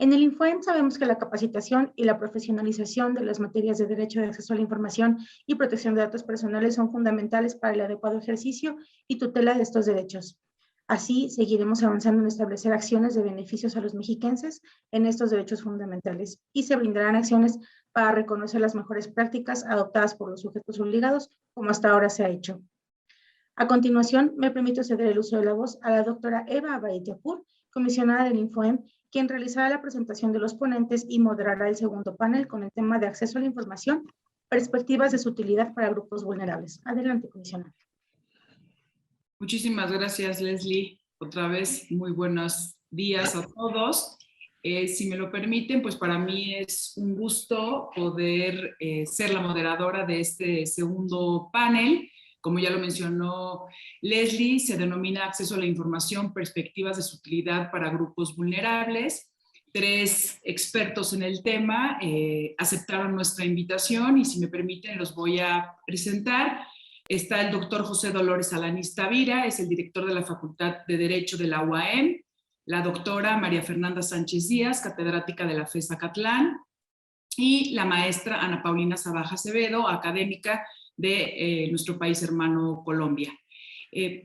En el INFOEM sabemos que la capacitación y la profesionalización de las materias de derecho de acceso a la información y protección de datos personales son fundamentales para el adecuado ejercicio y tutela de estos derechos. Así, seguiremos avanzando en establecer acciones de beneficios a los mexiquenses en estos derechos fundamentales y se brindarán acciones para reconocer las mejores prácticas adoptadas por los sujetos obligados, como hasta ahora se ha hecho. A continuación, me permito ceder el uso de la voz a la doctora Eva Abaid Yapur, comisionada del INFOEM, quien realizará la presentación de los ponentes y moderará el segundo panel con el tema de acceso a la información, perspectivas de su utilidad para grupos vulnerables. Adelante, comisionada. Muchísimas gracias, Leslie. Otra vez, muy buenos días a todos. Si me lo permiten, pues para mí es un gusto poder ser la moderadora de este segundo panel. Como ya lo mencionó Leslie, se denomina Acceso a la Información, Perspectivas de su Utilidad para Grupos Vulnerables. 3 expertos en el tema aceptaron nuestra invitación y si me permiten los voy a presentar. Está el doctor José Dolores Alanís Tavira, es el director de la Facultad de Derecho de la UAM, la doctora María Fernanda Sánchez Díaz, catedrática de la FES Acatlán, y la maestra Ana Paulina Sabaja Acevedo, académica de nuestro país hermano Colombia.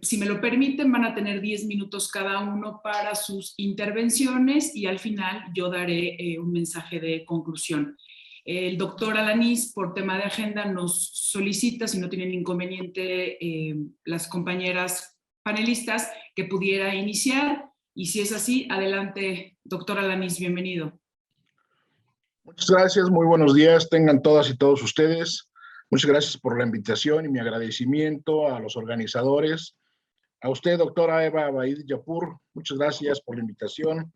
Si me lo permiten, van a tener 10 minutos cada uno para sus intervenciones y al final yo daré un mensaje de conclusión. El doctor Alanís, por tema de agenda, nos solicita, si no tienen inconveniente, las compañeras panelistas, que pudiera iniciar. Y si es así, adelante, doctor Alanís, bienvenido. Muchas gracias, muy buenos días, tengan todas y todos ustedes. Muchas gracias por la invitación y mi agradecimiento a los organizadores. A usted, doctora Eva Abaid Yapur, muchas gracias por la invitación.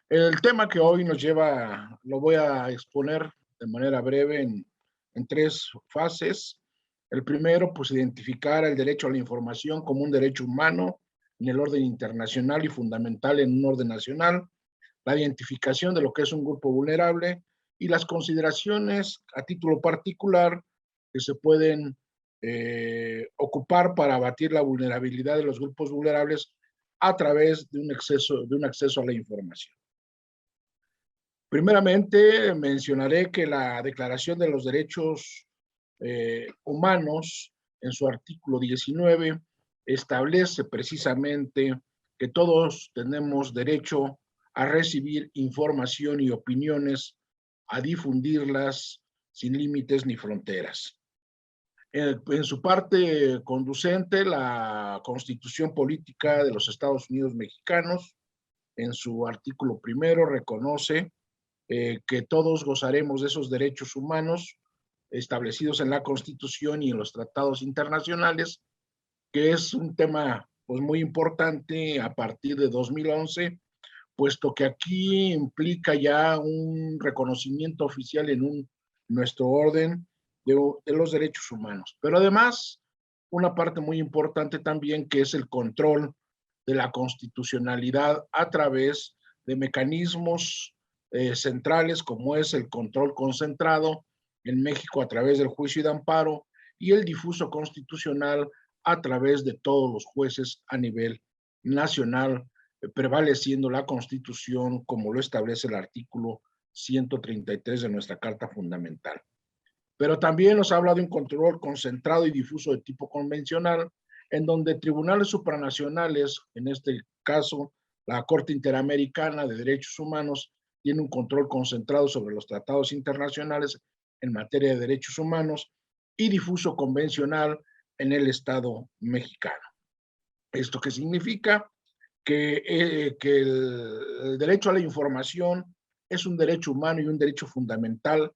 El tema que hoy nos lleva, lo voy a exponer de manera breve en 3 fases. El primero, pues identificar el derecho a la información como un derecho humano en el orden internacional y fundamental en un orden nacional, la identificación de lo que es un grupo vulnerable y las consideraciones a título particular que se pueden ocupar para abatir la vulnerabilidad de los grupos vulnerables a través de un acceso a la información. Primeramente, mencionaré que la Declaración de los Derechos Humanos, en su artículo 19, establece precisamente que todos tenemos derecho a recibir información y opiniones, a difundirlas sin límites ni fronteras. En su parte conducente, la Constitución Política de los Estados Unidos Mexicanos, en su artículo primero, reconoce que todos gozaremos de esos derechos humanos establecidos en la Constitución y en los tratados internacionales, que es un tema pues, muy importante a partir de 2011, puesto que aquí implica ya un reconocimiento oficial en nuestro orden de los derechos humanos. Pero además, una parte muy importante también que es el control de la constitucionalidad a través de mecanismos centrales como es el control concentrado en México a través del juicio de amparo y el difuso constitucional a través de todos los jueces a nivel nacional, prevaleciendo la Constitución como lo establece el artículo 133 de nuestra Carta Fundamental. Pero también nos habla de un control concentrado y difuso de tipo convencional, en donde tribunales supranacionales, en este caso la Corte Interamericana de Derechos Humanos, tiene un control concentrado sobre los tratados internacionales en materia de derechos humanos y difuso convencional en el Estado mexicano. ¿Esto qué significa? Que el derecho a la información es un derecho humano y un derecho fundamental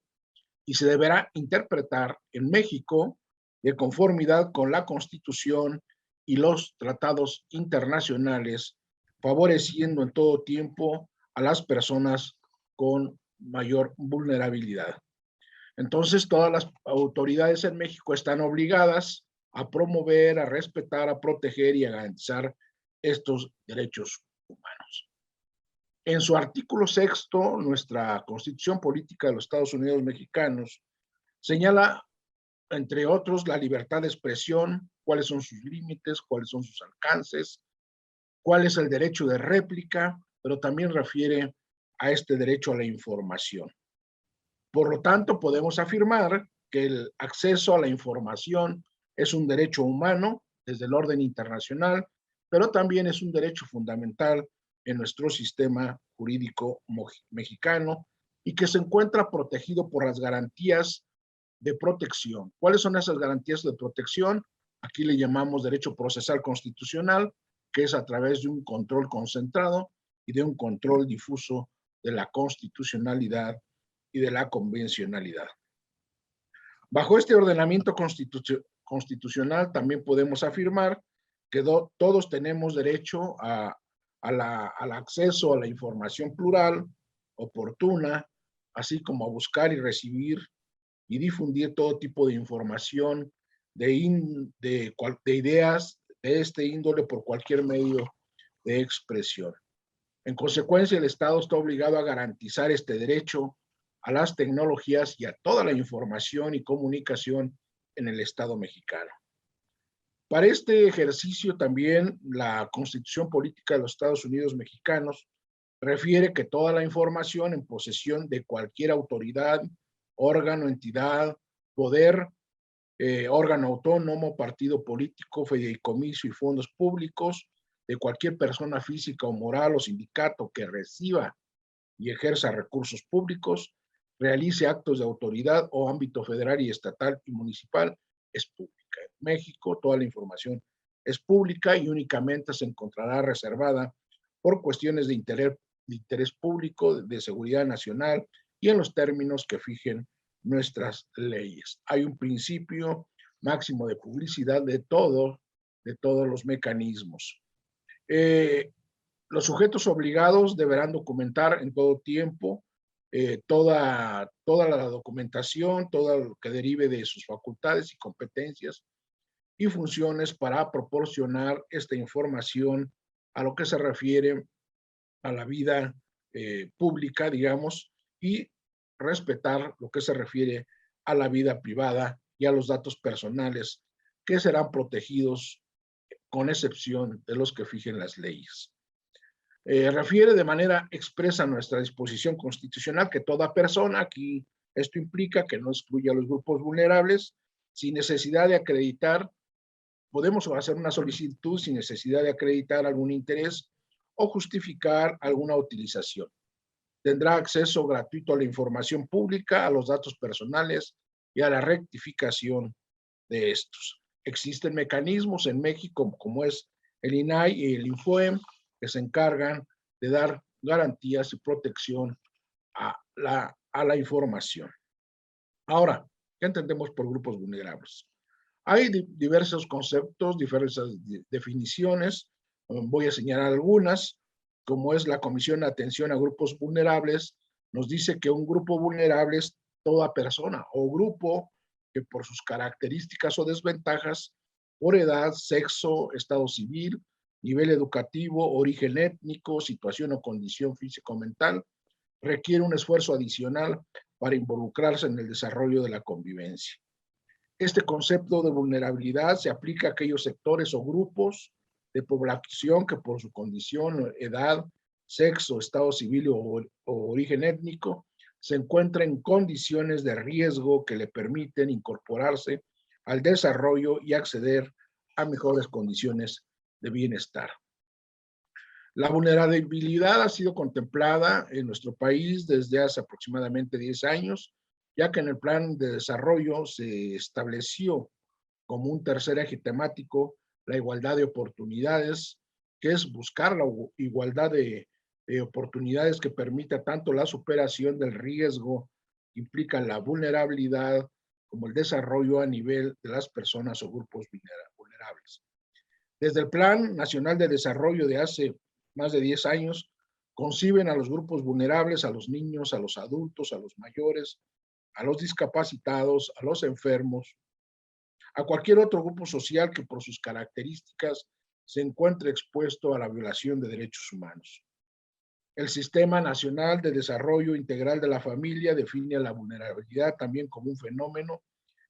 y se deberá interpretar en México de conformidad con la Constitución y los tratados internacionales, favoreciendo en todo tiempo a las personas con mayor vulnerabilidad. Entonces, todas las autoridades en México están obligadas a promover, a respetar, a proteger y a garantizar estos derechos humanos. En su artículo 6, nuestra Constitución Política de los Estados Unidos Mexicanos señala, entre otros, la libertad de expresión, cuáles son sus límites, cuáles son sus alcances, cuál es el derecho de réplica, pero también refiere a este derecho a la información. Por lo tanto, podemos afirmar que el acceso a la información es un derecho humano desde el orden internacional, pero también es un derecho fundamental en nuestro sistema jurídico mexicano y que se encuentra protegido por las garantías de protección. ¿Cuáles son esas garantías de protección? Aquí le llamamos derecho procesal constitucional, que es a través de un control concentrado y de un control difuso de la constitucionalidad y de la convencionalidad. Bajo este ordenamiento constitucional también podemos afirmar que todos tenemos derecho al acceso a la información plural, oportuna, así como a buscar y recibir y difundir todo tipo de información, de ideas de este índole por cualquier medio de expresión. En consecuencia, el Estado está obligado a garantizar este derecho a las tecnologías y a toda la información y comunicación en el Estado mexicano. Para este ejercicio también la Constitución Política de los Estados Unidos Mexicanos refiere que toda la información en posesión de cualquier autoridad, órgano, entidad, poder, órgano autónomo, partido político, fideicomiso y fondos públicos de cualquier persona física o moral o sindicato que reciba y ejerza recursos públicos, realice actos de autoridad o ámbito federal y estatal y municipal, es pública. En México toda la información es pública y únicamente se encontrará reservada por cuestiones de interés público, de seguridad nacional y en los términos que fijen nuestras leyes. Hay un principio máximo de publicidad de todos los mecanismos. Los sujetos obligados deberán documentar en todo tiempo toda la documentación, todo lo que derive de sus facultades y competencias y funciones para proporcionar esta información a lo que se refiere a la vida pública, digamos, y respetar lo que se refiere a la vida privada y a los datos personales que serán protegidos con excepción de los que fijen las leyes. Refiere de manera expresa nuestra disposición constitucional que toda persona, aquí esto implica que no excluya a los grupos vulnerables, sin necesidad de acreditar, podemos hacer una solicitud sin necesidad de acreditar algún interés o justificar alguna utilización. Tendrá acceso gratuito a la información pública, a los datos personales y a la rectificación de estos. Existen mecanismos en México como es el INAI y el INFOEM que se encargan de dar garantías y protección a la información. Ahora, ¿qué entendemos por grupos vulnerables? Hay diversos conceptos, diversas definiciones. Voy a señalar algunas, como es la Comisión de Atención a Grupos Vulnerables, nos dice que un grupo vulnerable es toda persona o grupo que por sus características o desventajas, por edad, sexo, estado civil, nivel educativo, origen étnico, situación o condición físico-mental, requiere un esfuerzo adicional para involucrarse en el desarrollo de la convivencia. Este concepto de vulnerabilidad se aplica a aquellos sectores o grupos de población que por su condición, edad, sexo, estado civil o origen étnico se encuentran en condiciones de riesgo que le permiten incorporarse al desarrollo y acceder a mejores condiciones de bienestar. La vulnerabilidad ha sido contemplada en nuestro país desde hace aproximadamente 10 años, ya que en el plan de desarrollo se estableció como un tercer eje temático la igualdad de oportunidades, que es buscar la igualdad de oportunidades que permita tanto la superación del riesgo que implica la vulnerabilidad como el desarrollo a nivel de las personas o grupos vulnerables. Desde el Plan Nacional de Desarrollo de hace más de 10 años, conciben a los grupos vulnerables, a los niños, a los adultos, a los mayores, a los discapacitados, a los enfermos, a cualquier otro grupo social que por sus características se encuentre expuesto a la violación de derechos humanos. El Sistema Nacional de Desarrollo Integral de la Familia define a la vulnerabilidad también como un fenómeno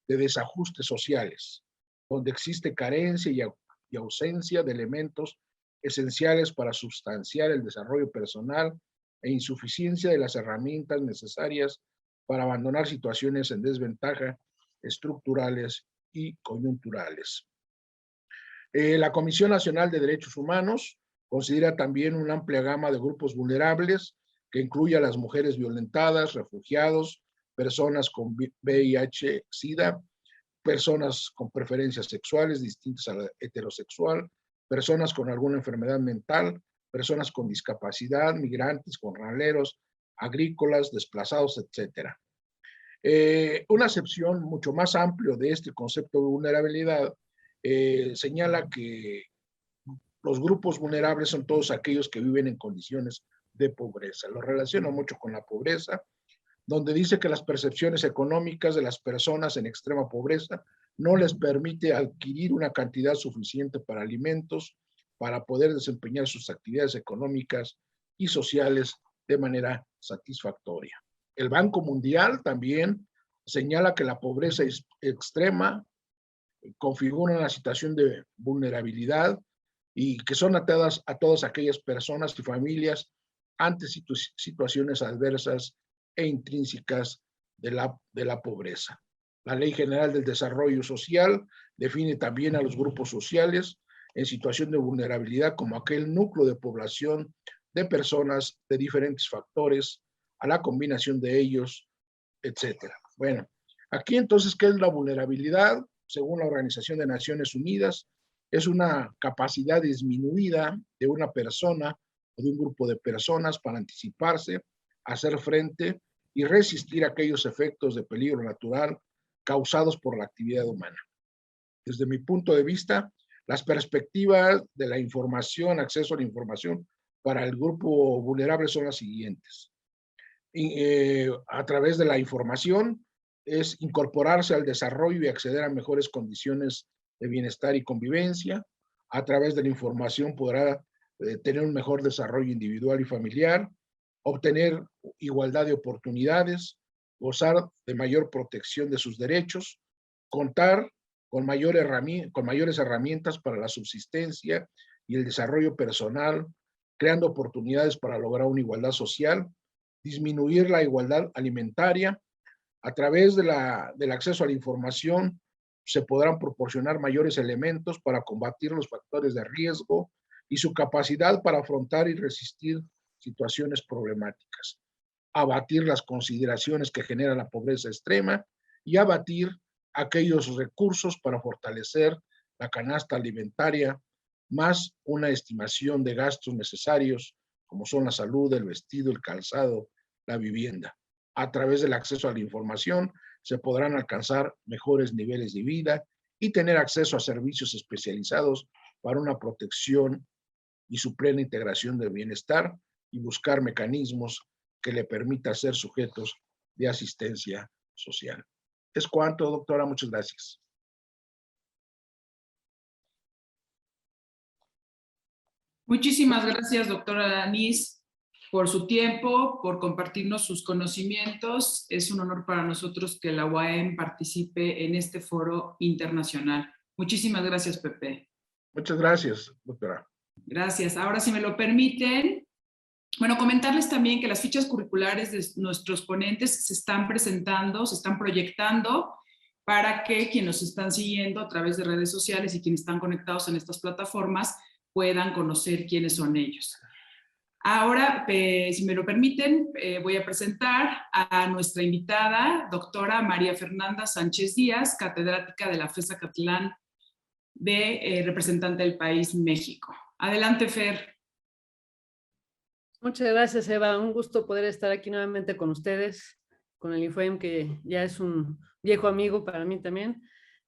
de desajustes sociales, donde existe carencia y ausencia de elementos esenciales para sustanciar el desarrollo personal e insuficiencia de las herramientas necesarias para abandonar situaciones en desventaja estructurales y coyunturales. La Comisión Nacional de Derechos Humanos considera también una amplia gama de grupos vulnerables que incluye a las mujeres violentadas, refugiados, personas con VIH, SIDA, personas con preferencias sexuales distintas a la heterosexual, personas con alguna enfermedad mental, personas con discapacidad, migrantes, jornaleros, agrícolas, desplazados, etc. Una acepción mucho más amplia de este concepto de vulnerabilidad señala que los grupos vulnerables son todos aquellos que viven en condiciones de pobreza. Lo relaciona mucho con la pobreza, donde dice que las percepciones económicas de las personas en extrema pobreza no les permite adquirir una cantidad suficiente para alimentos, para poder desempeñar sus actividades económicas y sociales de manera satisfactoria. El Banco Mundial también señala que la pobreza extrema configura una situación de vulnerabilidad y que son atadas a todas aquellas personas y familias ante situaciones adversas e intrínsecas de la pobreza. La Ley General del Desarrollo Social define también a los grupos sociales en situación de vulnerabilidad como aquel núcleo de población de personas de diferentes factores, a la combinación de ellos, etcétera. Bueno, aquí entonces, ¿qué es la vulnerabilidad? Según la Organización de Naciones Unidas, es una capacidad disminuida de una persona o de un grupo de personas para anticiparse, hacer frente y resistir aquellos efectos de peligro natural causados por la actividad humana. Desde mi punto de vista, las perspectivas de la información, acceso a la información para el grupo vulnerable son las siguientes. A través de la información es incorporarse al desarrollo y acceder a mejores condiciones de bienestar y convivencia. A través de la información podrá tener un mejor desarrollo individual y familiar, obtener igualdad de oportunidades, gozar de mayor protección de sus derechos, contar con mayores herramientas para la subsistencia y el desarrollo personal, creando oportunidades para lograr una igualdad social, disminuir la igualdad alimentaria. A través del acceso a la información se podrán proporcionar mayores elementos para combatir los factores de riesgo y su capacidad para afrontar y resistir situaciones problemáticas, abatir las consideraciones que genera la pobreza extrema y abatir aquellos recursos para fortalecer la canasta alimentaria, más una estimación de gastos necesarios como son la salud, el vestido, el calzado, la vivienda. A través del acceso a la información se podrán alcanzar mejores niveles de vida y tener acceso a servicios especializados para una protección y su plena integración del bienestar y buscar mecanismos que le permita ser sujetos de asistencia social. Es cuanto, doctora. Muchas gracias. Muchísimas gracias, doctora Anís, por su tiempo, por compartirnos sus conocimientos. Es un honor para nosotros que la UAM participe en este foro internacional. Muchísimas gracias, Pepe. Muchas gracias, doctora. Gracias. Ahora, si me lo permiten, bueno, comentarles también que las fichas curriculares de nuestros ponentes se están presentando, se están proyectando para que quienes nos están siguiendo a través de redes sociales y quienes están conectados en estas plataformas puedan conocer quiénes son ellos. Ahora, si me lo permiten, voy a presentar a nuestra invitada, doctora María Fernanda Sánchez Díaz, catedrática de la FES Acatlán, representante del país México. Adelante, Fer. Muchas gracias, Eva. Un gusto poder estar aquí nuevamente con ustedes, con el INFOEM, que ya es un viejo amigo para mí también.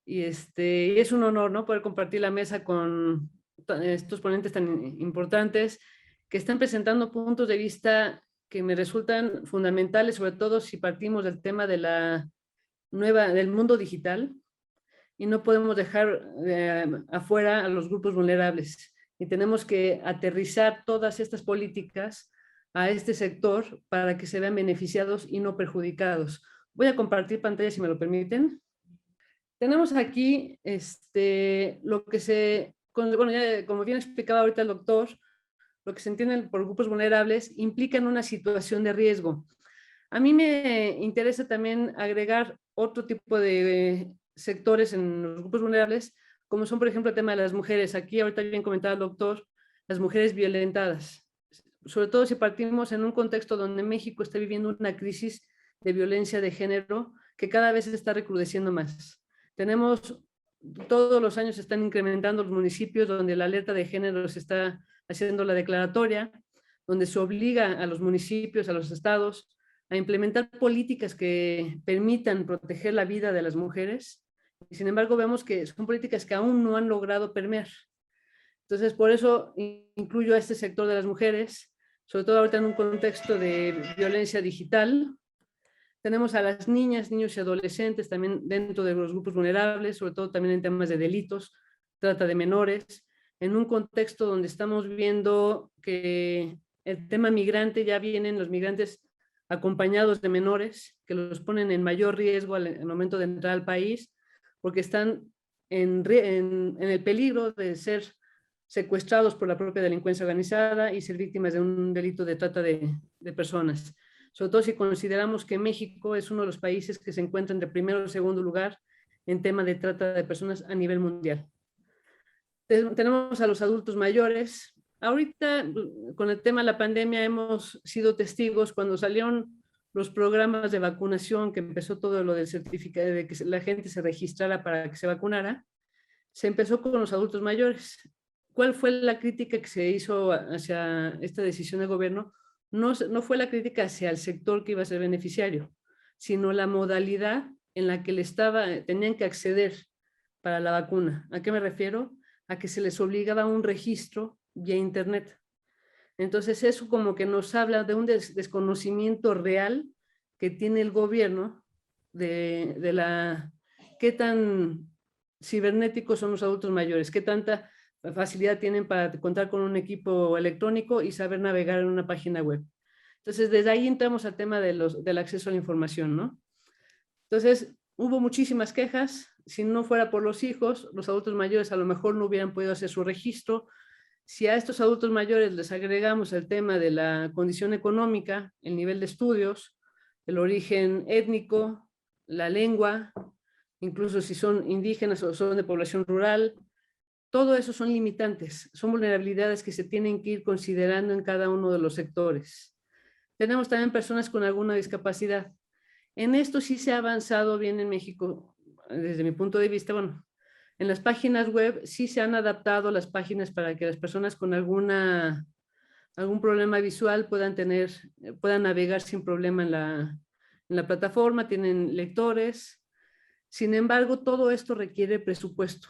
Y es un honor, ¿no?, poder compartir la mesa con estos ponentes tan importantes que están presentando puntos de vista que me resultan fundamentales, sobre todo si partimos del tema de del mundo digital, y no podemos dejar afuera a los grupos vulnerables. Y tenemos que aterrizar todas estas políticas a este sector para que se vean beneficiados y no perjudicados. Voy a compartir pantalla, si me lo permiten. Tenemos aquí lo que bueno, ya, como bien explicaba ahorita el doctor, lo que se entiende por grupos vulnerables, implican una situación de riesgo. A mí me interesa también agregar otro tipo de sectores en los grupos vulnerables, como son, por ejemplo, el tema de las mujeres. Aquí ahorita bien comentaba el doctor, las mujeres violentadas, sobre todo si partimos en un contexto donde México está viviendo una crisis de violencia de género que cada vez se está recrudeciendo más. Tenemos, todos los años se están incrementando los municipios donde la alerta de género se está haciendo la declaratoria, donde se obliga a los municipios, a los estados, a implementar políticas que permitan proteger la vida de las mujeres. Y sin embargo, vemos que son políticas que aún no han logrado permear. Entonces, por eso incluyo a este sector de las mujeres, sobre todo ahorita en un contexto de violencia digital. Tenemos a las niñas, niños y adolescentes también dentro de los grupos vulnerables, sobre todo también en temas de delitos, trata de menores, en un contexto donde estamos viendo que el tema migrante, ya vienen los migrantes acompañados de menores, que los ponen en mayor riesgo al momento de entrar al país, porque están en el peligro de ser secuestrados por la propia delincuencia organizada y ser víctimas de un delito de trata de personas. Sobre todo si consideramos que México es uno de los países que se encuentran de primero o segundo lugar en tema de trata de personas a nivel mundial. Tenemos a los adultos mayores. Ahorita, con el tema de la pandemia, hemos sido testigos cuando salieron los programas de vacunación, que empezó todo lo del certificado, de que la gente se registrara para que se vacunara, se empezó con los adultos mayores. ¿Cuál fue la crítica que se hizo hacia esta decisión del gobierno? No fue la crítica hacia el sector que iba a ser beneficiario, sino la modalidad en la que tenían que acceder para la vacuna. ¿A qué me refiero? A que se les obligaba a un registro vía internet. Entonces eso como que nos habla de un desconocimiento real que tiene el gobierno de qué tan cibernéticos son los adultos mayores, qué tanta facilidad tienen para contar con un equipo electrónico y saber navegar en una página web. Entonces, desde ahí entramos al tema del acceso a la información, ¿no? Entonces, hubo muchísimas quejas. Si no fuera por los hijos, los adultos mayores a lo mejor no hubieran podido hacer su registro. Si a estos adultos mayores les agregamos el tema de la condición económica, el nivel de estudios, el origen étnico, la lengua, incluso si son indígenas o son de población rural, todo eso son limitantes, son vulnerabilidades que se tienen que ir considerando en cada uno de los sectores. Tenemos también personas con alguna discapacidad. En esto sí se ha avanzado bien en México, desde mi punto de vista. Bueno, en las páginas web sí se han adaptado las páginas para que las personas con algún problema visual puedan navegar sin problema en la plataforma, tienen lectores. Sin embargo, todo esto requiere presupuesto.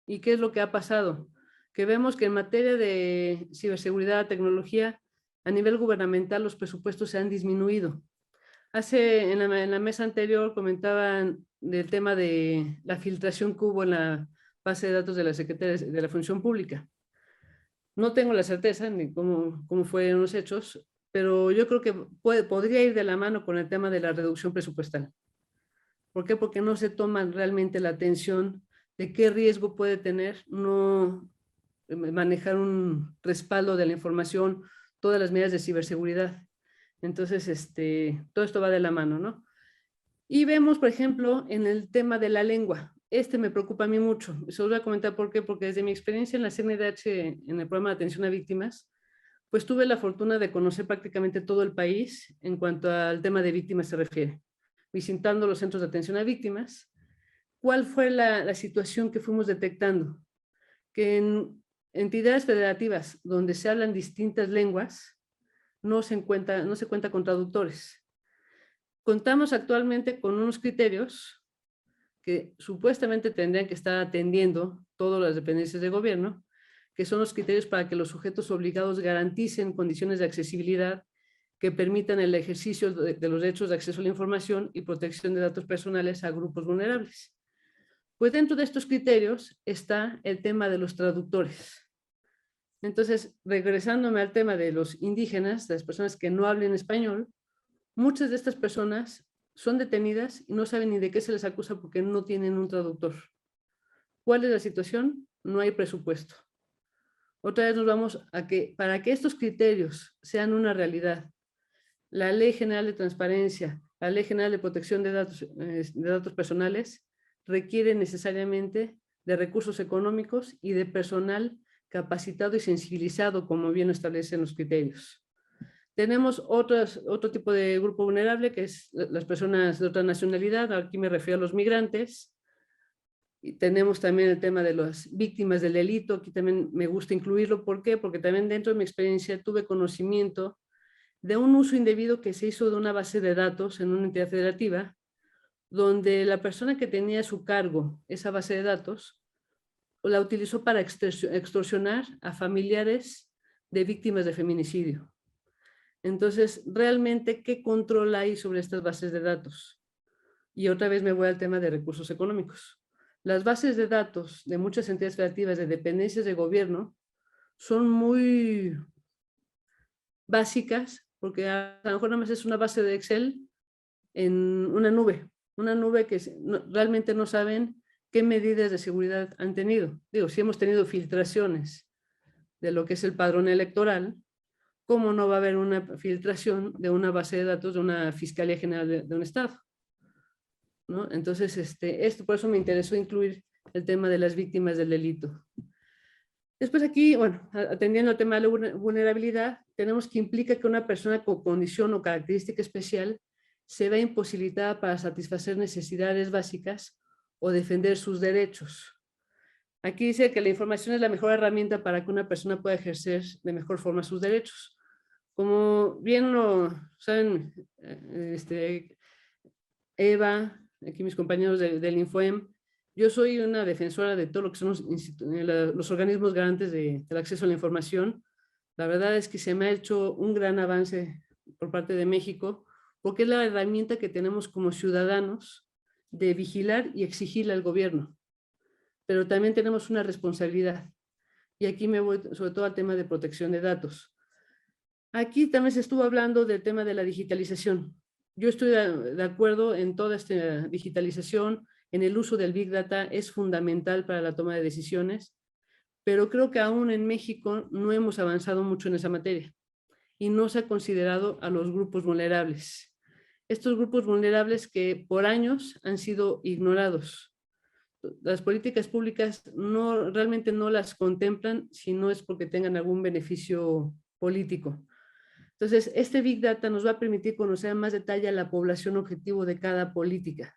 ¿Y qué es lo que ha pasado? Que vemos que en materia de ciberseguridad, tecnología, a nivel gubernamental los presupuestos se han disminuido. En la mesa anterior comentaban del tema de la filtración que hubo en la base de datos de la Secretaría de la Función Pública. No tengo la certeza ni cómo fueron los hechos, pero yo creo que podría ir de la mano con el tema de la reducción presupuestal. ¿Por qué? Porque no se toma realmente la atención de qué riesgo puede tener no manejar un respaldo de la información, todas las medidas de ciberseguridad. Entonces, todo esto va de la mano, ¿no? Y vemos, por ejemplo, en el tema de la lengua. Me preocupa a mí mucho. Se los voy a comentar por qué. Porque desde mi experiencia en la CNDH, en el programa de atención a víctimas, pues tuve la fortuna de conocer prácticamente todo el país en cuanto al tema de víctimas se refiere, visitando los centros de atención a víctimas. ¿Cuál fue la situación que fuimos detectando? Que en entidades federativas donde se hablan distintas lenguas, no se cuenta con traductores. Contamos actualmente con unos criterios que supuestamente tendrían que estar atendiendo todas las dependencias de gobierno, que son los criterios para que los sujetos obligados garanticen condiciones de accesibilidad que permitan el ejercicio de los derechos de acceso a la información y protección de datos personales a grupos vulnerables. Pues dentro de estos criterios está el tema de los traductores. Entonces, regresándome al tema de los indígenas, de las personas que no hablen español, muchas de estas personas son detenidas y no saben ni de qué se les acusa porque no tienen un traductor. ¿Cuál es la situación? No hay presupuesto. Otra vez nos vamos a que para que estos criterios sean una realidad, la Ley General de Transparencia, la Ley General de Protección de datos personales, requiere necesariamente de recursos económicos y de personal capacitado y sensibilizado, como bien establecen los criterios. Tenemos otro tipo de grupo vulnerable, que es las personas de otra nacionalidad. Aquí me refiero a los migrantes. Y tenemos también el tema de las víctimas del delito. Aquí también me gusta incluirlo. ¿Por qué? Porque también dentro de mi experiencia tuve conocimiento de un uso indebido que se hizo de una base de datos en una entidad federativa, donde la persona que tenía a su cargo esa base de datos la utilizó para extorsionar a familiares de víctimas de feminicidio. Entonces, realmente, ¿qué control hay sobre estas bases de datos? Y otra vez me voy al tema de recursos económicos. Las bases de datos de muchas entidades federativas de dependencias de gobierno son muy básicas, porque a lo mejor nada más es una base de Excel en una nube que realmente no saben qué medidas de seguridad han tenido. Digo, si hemos tenido filtraciones de lo que es el padrón electoral, ¿cómo no va a haber una filtración de una base de datos de una Fiscalía General de un Estado? ¿No? Entonces, por eso me interesó incluir el tema de las víctimas del delito. Después aquí, bueno, atendiendo al tema de la vulnerabilidad, tenemos que implica que una persona con condición o característica especial se vea imposibilitada para satisfacer necesidades básicas o defender sus derechos. Aquí dice que la información es la mejor herramienta para que una persona pueda ejercer de mejor forma sus derechos. Como bien lo saben, Eva, aquí mis compañeros del INFOEM, yo soy una defensora de todo lo que son los organismos garantes del acceso a la información. La verdad es que se me ha hecho un gran avance por parte de México, porque es la herramienta que tenemos como ciudadanos de vigilar y exigirle al gobierno. Pero también tenemos una responsabilidad. Y aquí me voy sobre todo al tema de protección de datos. Aquí también se estuvo hablando del tema de la digitalización. Yo estoy de acuerdo en toda esta digitalización, en el uso del Big Data es fundamental para la toma de decisiones, pero creo que aún en México no hemos avanzado mucho en esa materia y no se ha considerado a los grupos vulnerables. Estos grupos vulnerables que por años han sido ignorados. Las políticas públicas realmente no las contemplan si no es porque tengan algún beneficio político. Entonces, este Big Data nos va a permitir conocer en más detalle a la población objetivo de cada política.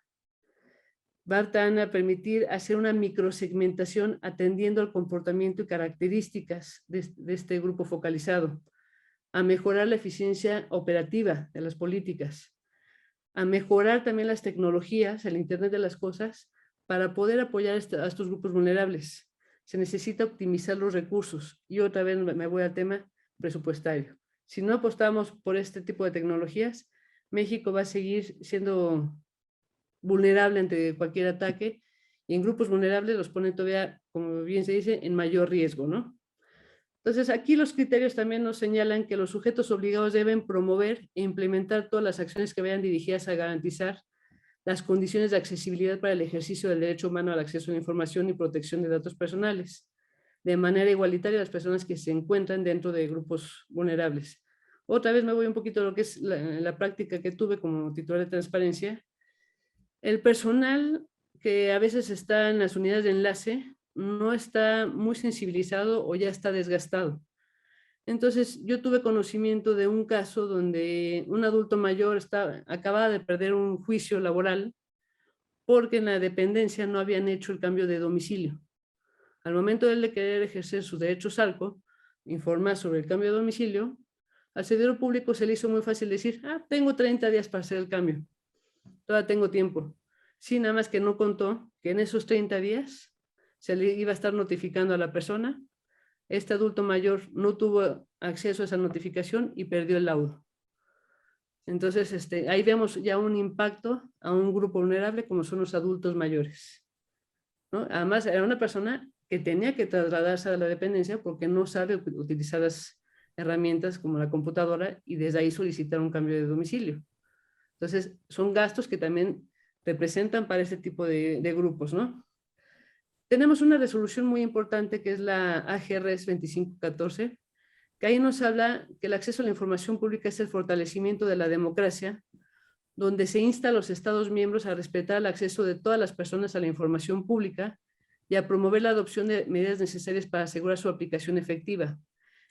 Va a permitir hacer una microsegmentación atendiendo al comportamiento y características de este grupo focalizado, a mejorar la eficiencia operativa de las políticas, a mejorar también las tecnologías, el Internet de las cosas, para poder apoyar a estos grupos vulnerables. Se necesita optimizar los recursos. Y otra vez me voy al tema presupuestario. Si no apostamos por este tipo de tecnologías, México va a seguir siendo vulnerable ante cualquier ataque y en grupos vulnerables los pone todavía, como bien se dice, en mayor riesgo, ¿no? Entonces, aquí los criterios también nos señalan que los sujetos obligados deben promover e implementar todas las acciones que vayan dirigidas a garantizar las condiciones de accesibilidad para el ejercicio del derecho humano al acceso a la información y protección de datos personales, de manera igualitaria a las personas que se encuentran dentro de grupos vulnerables. Otra vez me voy un poquito a lo que es la práctica que tuve como titular de transparencia. El personal que a veces está en las unidades de enlace no está muy sensibilizado o ya está desgastado. Entonces, yo tuve conocimiento de un caso donde un adulto mayor acababa de perder un juicio laboral porque en la dependencia no habían hecho el cambio de domicilio. Al momento de él de querer ejercer su derecho salco, informar sobre el cambio de domicilio, al servidor público se le hizo muy fácil decir, tengo 30 días para hacer el cambio, todavía tengo tiempo. Sí, nada más que no contó que en esos 30 días se le iba a estar notificando a la persona. Este adulto mayor no tuvo acceso a esa notificación y perdió el laudo. Entonces, ahí vemos ya un impacto a un grupo vulnerable como son los adultos mayores, ¿no? Además, era una persona que tenía que trasladarse a la dependencia porque no sabe utilizar las herramientas como la computadora y desde ahí solicitar un cambio de domicilio. Entonces, son gastos que también representan para este tipo de grupos, ¿no? Tenemos una resolución muy importante que es la AGRS 2514, que ahí nos habla que el acceso a la información pública es el fortalecimiento de la democracia, donde se insta a los Estados miembros a respetar el acceso de todas las personas a la información pública y a promover la adopción de medidas necesarias para asegurar su aplicación efectiva.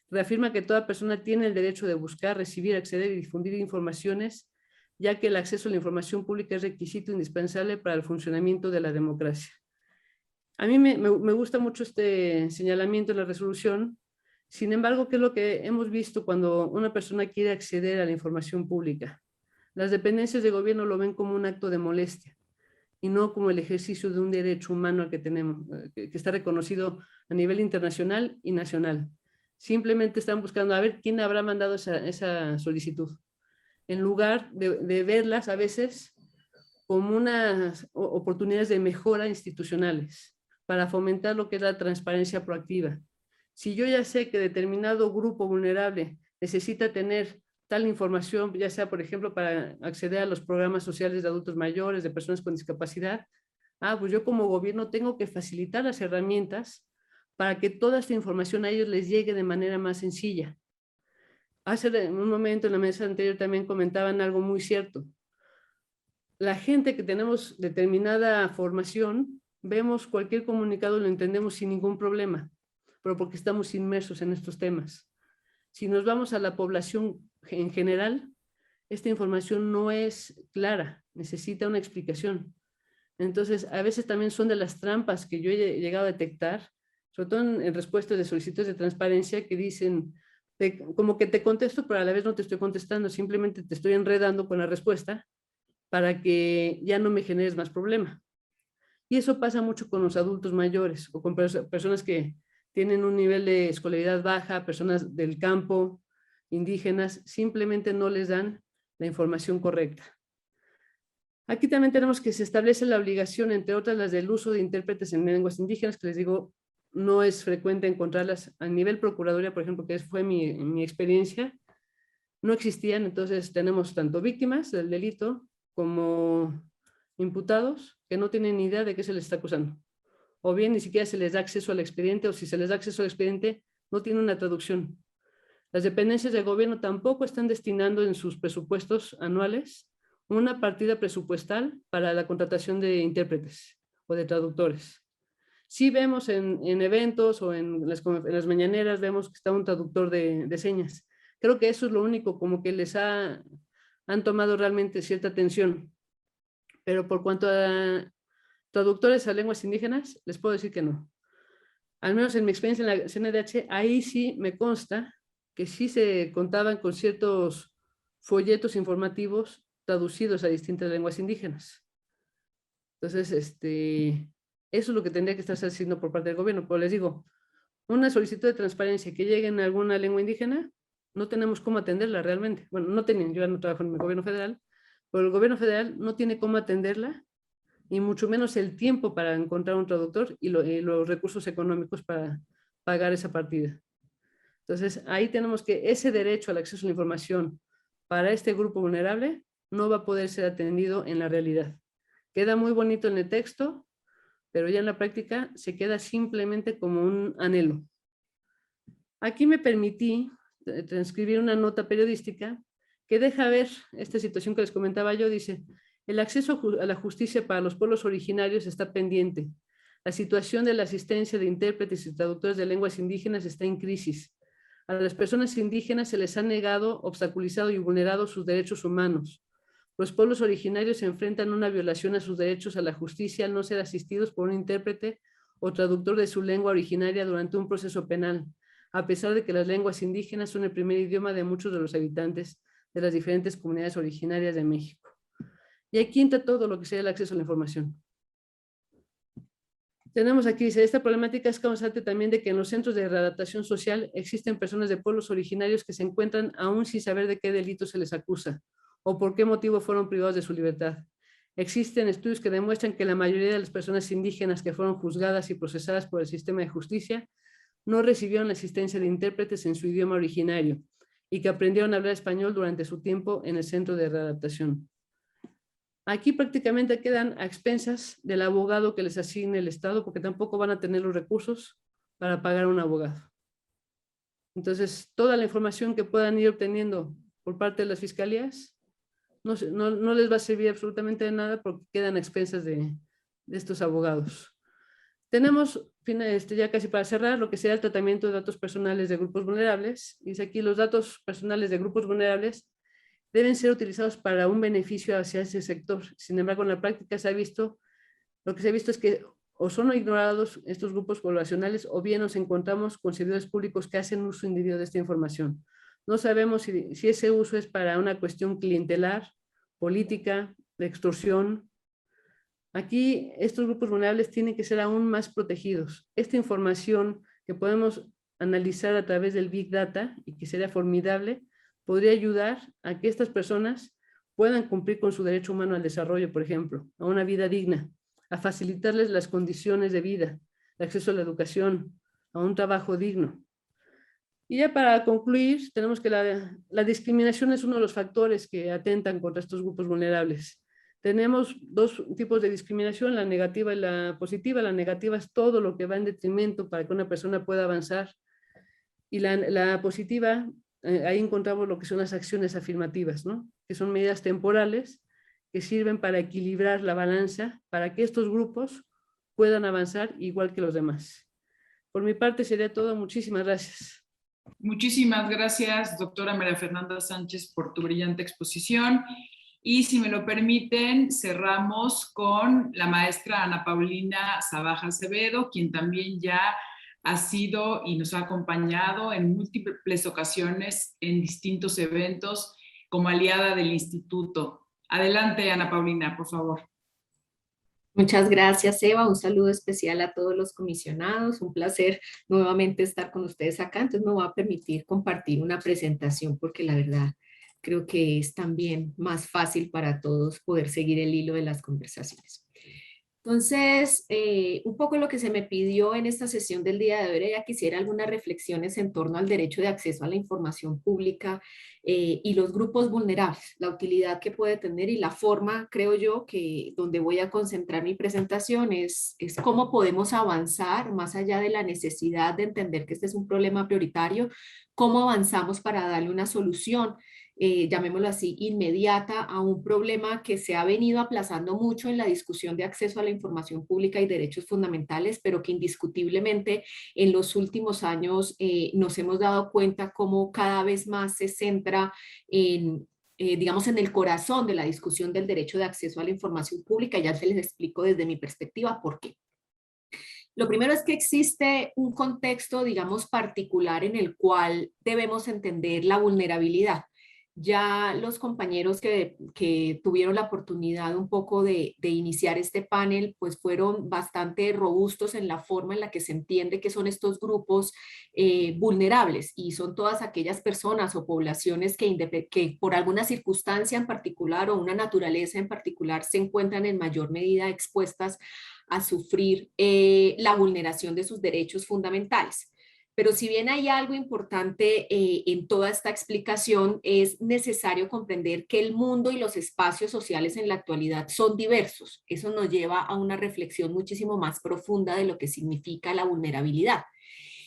Reafirma que toda persona tiene el derecho de buscar, recibir, acceder y difundir informaciones, ya que el acceso a la información pública es requisito indispensable para el funcionamiento de la democracia. A mí me gusta mucho este señalamiento en la resolución. Sin embargo, ¿qué es lo que hemos visto cuando una persona quiere acceder a la información pública? Las dependencias de gobierno lo ven como un acto de molestia y no como el ejercicio de un derecho humano al que tenemos, que está reconocido a nivel internacional y nacional. Simplemente están buscando a ver quién habrá mandado esa solicitud, en lugar de verlas a veces como unas oportunidades de mejora institucionales para fomentar lo que es la transparencia proactiva. Si yo ya sé que determinado grupo vulnerable necesita tener tal información, ya sea, por ejemplo, para acceder a los programas sociales de adultos mayores, de personas con discapacidad, pues yo como gobierno tengo que facilitar las herramientas para que toda esta información a ellos les llegue de manera más sencilla. Hace un momento en la mesa anterior también comentaban algo muy cierto. La gente que tenemos determinada formación, vemos cualquier comunicado y lo entendemos sin ningún problema, pero porque estamos inmersos en estos temas. Si nos vamos a la población en general, esta información no es clara, necesita una explicación. Entonces, a veces también son de las trampas que yo he llegado a detectar, sobre todo en respuestas de solicitudes de transparencia que dicen, como que te contesto, pero a la vez no te estoy contestando, simplemente te estoy enredando con la respuesta para que ya no me generes más problema. Y eso pasa mucho con los adultos mayores o con personas que tienen un nivel de escolaridad baja, personas del campo, indígenas, simplemente no les dan la información correcta. Aquí también tenemos que se establece la obligación, entre otras las del uso de intérpretes en lenguas indígenas, que les digo, no es frecuente encontrarlas a nivel procuraduría, por ejemplo, que fue mi experiencia, no existían. Entonces tenemos tanto víctimas del delito como imputados que no tienen ni idea de qué se les está acusando. O bien ni siquiera se les da acceso al expediente, o si se les da acceso al expediente, no tiene una traducción. Las dependencias del gobierno tampoco están destinando en sus presupuestos anuales una partida presupuestal para la contratación de intérpretes o de traductores. Sí vemos en eventos o en las mañaneras, vemos que está un traductor de señas. Creo que eso es lo único como que les han tomado realmente cierta atención. Pero por cuanto a traductores a lenguas indígenas, les puedo decir que no. Al menos en mi experiencia en la CNDH, ahí sí me consta que sí se contaban con ciertos folletos informativos traducidos a distintas lenguas indígenas. Entonces, eso es lo que tendría que estarse haciendo por parte del gobierno. Pero les digo, una solicitud de transparencia que llegue en alguna lengua indígena, no tenemos cómo atenderla realmente. Bueno, no tienen, yo ya no trabajo en el gobierno federal, pero el gobierno federal no tiene cómo atenderla, y mucho menos el tiempo para encontrar un traductor y los recursos económicos para pagar esa partida. Entonces, ahí tenemos que ese derecho al acceso a la información para este grupo vulnerable no va a poder ser atendido en la realidad. Queda muy bonito en el texto, pero ya en la práctica se queda simplemente como un anhelo. Aquí me permití transcribir una nota periodística que deja ver esta situación que les comentaba yo. Dice: el acceso a la justicia para los pueblos originarios está pendiente. La situación de la asistencia de intérpretes y traductores de lenguas indígenas está en crisis. A las personas indígenas se les ha negado, obstaculizado y vulnerado sus derechos humanos. Los pueblos originarios se enfrentan a una violación a sus derechos a la justicia al no ser asistidos por un intérprete o traductor de su lengua originaria durante un proceso penal, a pesar de que las lenguas indígenas son el primer idioma de muchos de los habitantes de las diferentes comunidades originarias de México. Y aquí entra todo lo que sea el acceso a la información. Tenemos aquí, dice, esta problemática es causante también de que en los centros de readaptación social existen personas de pueblos originarios que se encuentran aún sin saber de qué delito se les acusa o por qué motivo fueron privados de su libertad. Existen estudios que demuestran que la mayoría de las personas indígenas que fueron juzgadas y procesadas por el sistema de justicia no recibieron la asistencia de intérpretes en su idioma originario y que aprendieron a hablar español durante su tiempo en el centro de readaptación. Aquí prácticamente quedan a expensas del abogado que les asigne el Estado, porque tampoco van a tener los recursos para pagar a un abogado. Entonces, toda la información que puedan ir obteniendo por parte de las fiscalías no les va a servir absolutamente de nada porque quedan a expensas de estos abogados. Tenemos, ya casi para cerrar, lo que será el tratamiento de datos personales de grupos vulnerables. Dice aquí, los datos personales de grupos vulnerables deben ser utilizados para un beneficio hacia ese sector. Sin embargo, en la práctica lo que se ha visto es que o son ignorados estos grupos poblacionales o bien nos encontramos con servidores públicos que hacen uso indebido de esta información. No sabemos si ese uso es para una cuestión clientelar, política, de extorsión. Aquí estos grupos vulnerables tienen que ser aún más protegidos. Esta información que podemos analizar a través del Big Data y que sería formidable, podría ayudar a que estas personas puedan cumplir con su derecho humano al desarrollo, por ejemplo, a una vida digna, a facilitarles las condiciones de vida, el acceso a la educación, a un trabajo digno. Y ya para concluir, tenemos que la discriminación es uno de los factores que atentan contra estos grupos vulnerables. Tenemos dos tipos de discriminación, la negativa y la positiva. La negativa es todo lo que va en detrimento para que una persona pueda avanzar. Y la positiva, ahí encontramos lo que son las acciones afirmativas, ¿no? Que son medidas temporales que sirven para equilibrar la balanza para que estos grupos puedan avanzar igual que los demás. Por mi parte sería todo. Muchísimas gracias. Muchísimas gracias, doctora María Fernanda Sánchez, por tu brillante exposición. Y si me lo permiten, cerramos con la maestra Ana Paulina Sabaja Acevedo, quien también ya ha sido y nos ha acompañado en múltiples ocasiones en distintos eventos como aliada del instituto. Adelante, Ana Paulina, por favor. Muchas gracias, Eva. Un saludo especial a todos los comisionados. Un placer nuevamente estar con ustedes acá. Entonces me voy a permitir compartir una presentación porque la verdad creo que es también más fácil para todos poder seguir el hilo de las conversaciones. Entonces, un poco lo que se me pidió en esta sesión del día de hoy, ya quisiera algunas reflexiones en torno al derecho de acceso a la información pública y los grupos vulnerables, la utilidad que puede tener y la forma, creo yo, que donde voy a concentrar mi presentación es cómo podemos avanzar más allá de la necesidad de entender que este es un problema prioritario, cómo avanzamos para darle una solución. Llamémoslo así, inmediata a un problema que se ha venido aplazando mucho en la discusión de acceso a la información pública y derechos fundamentales, pero que indiscutiblemente en los últimos años nos hemos dado cuenta cómo cada vez más se centra en, digamos, en el corazón de la discusión del derecho de acceso a la información pública. Ya se les explico desde mi perspectiva por qué. Lo primero es que existe un contexto, digamos, particular en el cual debemos entender la vulnerabilidad. Ya los compañeros que tuvieron la oportunidad un poco de iniciar este panel, pues fueron bastante robustos en la forma en la que se entiende que son estos grupos vulnerables y son todas aquellas personas o poblaciones que por alguna circunstancia en particular o una naturaleza en particular se encuentran en mayor medida expuestas a sufrir la vulneración de sus derechos fundamentales. Pero si bien hay algo importante en toda esta explicación, es necesario comprender que el mundo y los espacios sociales en la actualidad son diversos. Eso nos lleva a una reflexión muchísimo más profunda de lo que significa la vulnerabilidad.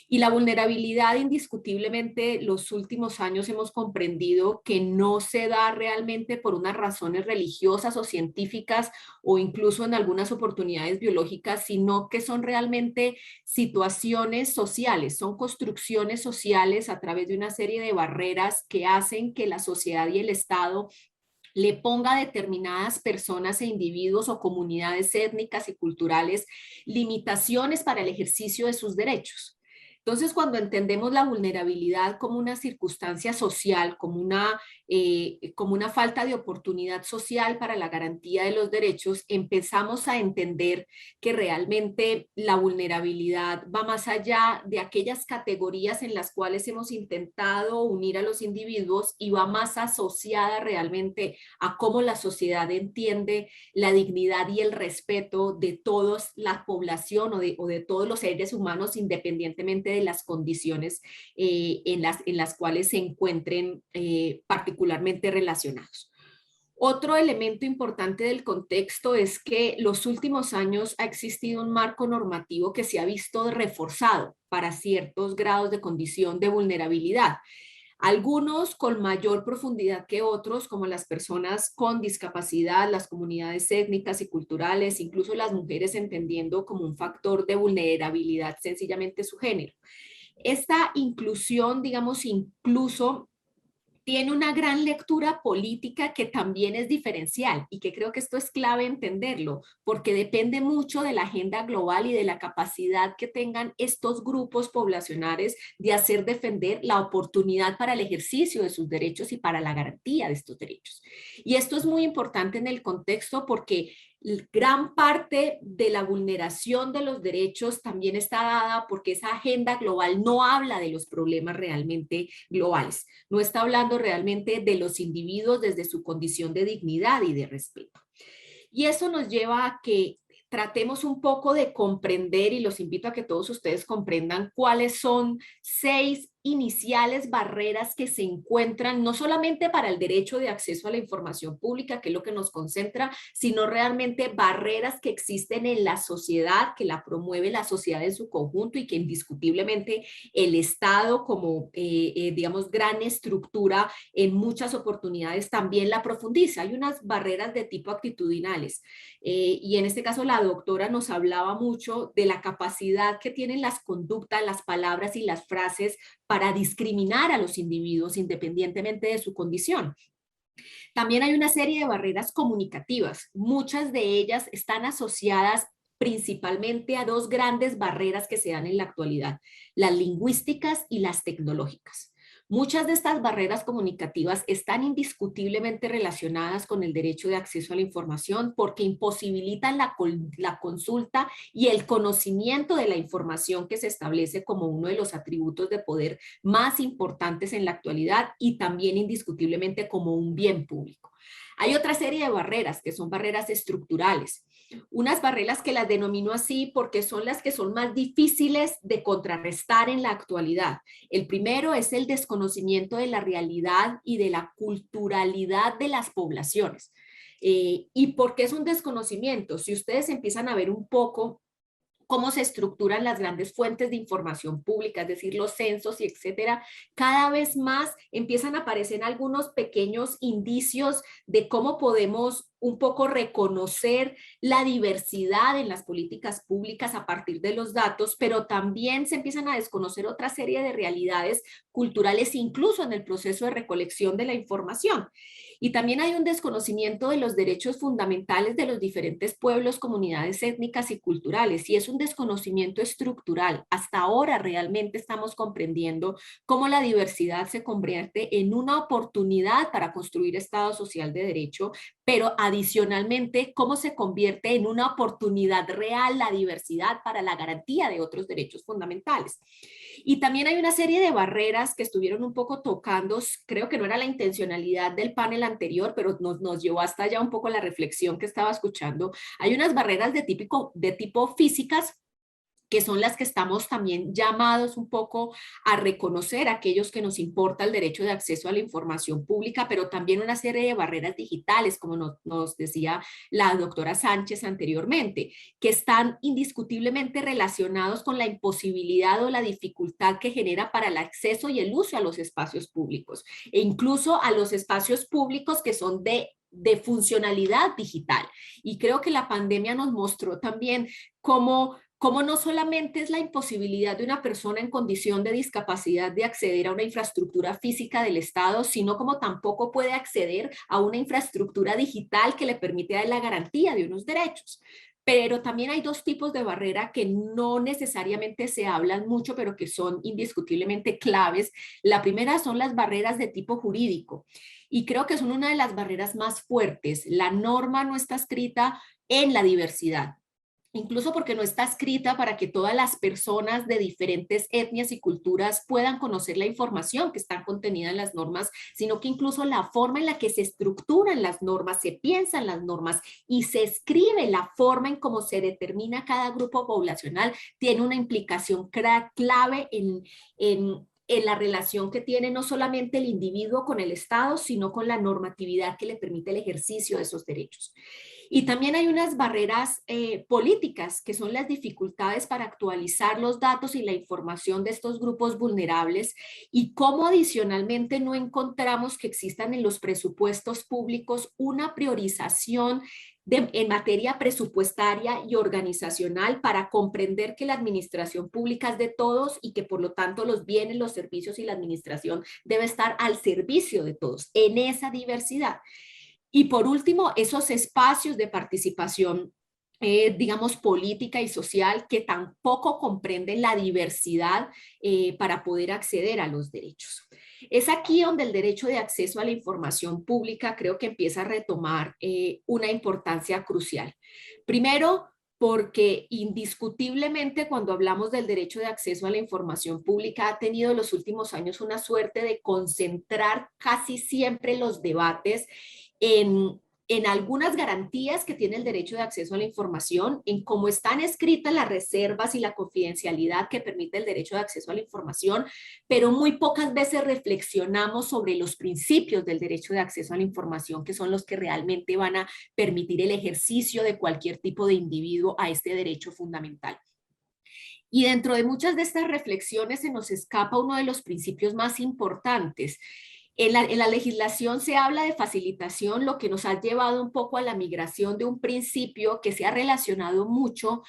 Y la vulnerabilidad, indiscutiblemente, los últimos años hemos comprendido que no se da realmente por unas razones religiosas o científicas o incluso en algunas oportunidades biológicas, sino que son realmente situaciones sociales, son construcciones sociales a través de una serie de barreras que hacen que la sociedad y el Estado le ponga a determinadas personas e individuos o comunidades étnicas y culturales limitaciones para el ejercicio de sus derechos. Entonces, cuando entendemos la vulnerabilidad como una circunstancia social, como una falta de oportunidad social para la garantía de los derechos, empezamos a entender que realmente la vulnerabilidad va más allá de aquellas categorías en las cuales hemos intentado unir a los individuos y va más asociada realmente a cómo la sociedad entiende la dignidad y el respeto de toda la población o de todos los seres humanos, independientemente de las condiciones en las cuales se encuentren particularmente relacionados. Otro elemento importante del contexto es que los últimos años ha existido un marco normativo que se ha visto reforzado para ciertos grados de condición de vulnerabilidad. Algunos con mayor profundidad que otros, como las personas con discapacidad, las comunidades étnicas y culturales, incluso las mujeres entendiendo como un factor de vulnerabilidad sencillamente su género. Esta inclusión, digamos, incluso tiene una gran lectura política que también es diferencial y que creo que esto es clave entenderlo, porque depende mucho de la agenda global y de la capacidad que tengan estos grupos poblacionales de hacer defender la oportunidad para el ejercicio de sus derechos y para la garantía de estos derechos. Y esto es muy importante en el contexto porque gran parte de la vulneración de los derechos también está dada porque esa agenda global no habla de los problemas realmente globales, no está hablando realmente de los individuos desde su condición de dignidad y de respeto. Y eso nos lleva a que tratemos un poco de comprender, y los invito a que todos ustedes comprendan cuáles son 6 iniciales barreras que se encuentran no solamente para el derecho de acceso a la información pública, que es lo que nos concentra, sino realmente barreras que existen en la sociedad, que la promueve la sociedad en su conjunto y que indiscutiblemente el Estado como, digamos, gran estructura en muchas oportunidades también la profundiza. Hay unas barreras de tipo actitudinales y en este caso la doctora nos hablaba mucho de la capacidad que tienen las conductas, las palabras y las frases para discriminar a los individuos independientemente de su condición. También hay una serie de barreras comunicativas. Muchas de ellas están asociadas principalmente a 2 grandes barreras que se dan en la actualidad, las lingüísticas y las tecnológicas. Muchas de estas barreras comunicativas están indiscutiblemente relacionadas con el derecho de acceso a la información porque imposibilitan la consulta y el conocimiento de la información que se establece como uno de los atributos de poder más importantes en la actualidad y también indiscutiblemente como un bien público. Hay otra serie de barreras que son barreras estructurales. Unas barreras que las denomino así porque son las que son más difíciles de contrarrestar en la actualidad. El primero es el desconocimiento de la realidad y de la culturalidad de las poblaciones. ¿Y por qué es un desconocimiento? Si ustedes empiezan a ver un poco cómo se estructuran las grandes fuentes de información pública, es decir, los censos y etcétera, cada vez más empiezan a aparecer algunos pequeños indicios de cómo podemos un poco reconocer la diversidad en las políticas públicas a partir de los datos, pero también se empiezan a desconocer otra serie de realidades culturales, incluso en el proceso de recolección de la información. Y también hay un desconocimiento de los derechos fundamentales de los diferentes pueblos, comunidades étnicas y culturales, y es un desconocimiento estructural. Hasta ahora realmente estamos comprendiendo cómo la diversidad se convierte en una oportunidad para construir Estado social de derecho, pero adicionalmente cómo se convierte en una oportunidad real la diversidad para la garantía de otros derechos fundamentales. Y también hay una serie de barreras que estuvieron un poco tocando, creo que no era la intencionalidad del panel anterior, pero nos llevó hasta allá un poco la reflexión que estaba escuchando. Hay unas barreras de tipo físicas, que son las que estamos también llamados un poco a reconocer a aquellos que nos importa el derecho de acceso a la información pública, pero también una serie de barreras digitales, como nos decía la doctora Sánchez anteriormente, que están indiscutiblemente relacionados con la imposibilidad o la dificultad que genera para el acceso y el uso a los espacios públicos, e incluso a los espacios públicos que son de funcionalidad digital. Y creo que la pandemia nos mostró también cómo no solamente es la imposibilidad de una persona en condición de discapacidad de acceder a una infraestructura física del Estado, sino como tampoco puede acceder a una infraestructura digital que le permite dar la garantía de unos derechos. Pero también hay 2 tipos de barrera que no necesariamente se hablan mucho, pero que son indiscutiblemente claves. La primera son las barreras de tipo jurídico. Y creo que son una de las barreras más fuertes. La norma no está escrita en la diversidad, incluso porque no está escrita para que todas las personas de diferentes etnias y culturas puedan conocer la información que está contenida en las normas, sino que incluso la forma en la que se estructuran las normas, se piensan las normas y se escribe la forma en cómo se determina cada grupo poblacional tiene una implicación clave en en la relación que tiene no solamente el individuo con el Estado, sino con la normatividad que le permite el ejercicio de esos derechos. Y también hay unas barreras políticas, que son las dificultades para actualizar los datos y la información de estos grupos vulnerables, y cómo adicionalmente no encontramos que existan en los presupuestos públicos una priorización en materia presupuestaria y organizacional para comprender que la administración pública es de todos y que por lo tanto los bienes, los servicios y la administración debe estar al servicio de todos en esa diversidad. Y por último, esos espacios de participación, digamos, política y social, que tampoco comprenden la diversidad para poder acceder a los derechos. Es aquí donde el derecho de acceso a la información pública creo que empieza a retomar una importancia crucial. Primero, porque indiscutiblemente cuando hablamos del derecho de acceso a la información pública ha tenido en los últimos años una suerte de concentrar casi siempre los debates en algunas garantías que tiene el derecho de acceso a la información, en cómo están escritas las reservas y la confidencialidad que permite el derecho de acceso a la información, pero muy pocas veces reflexionamos sobre los principios del derecho de acceso a la información, que son los que realmente van a permitir el ejercicio de cualquier tipo de individuo a este derecho fundamental. Y dentro de muchas de estas reflexiones se nos escapa uno de los principios más importantes. En la legislación se habla de facilitación, lo que nos ha llevado un poco a la migración de un principio que se ha relacionado mucho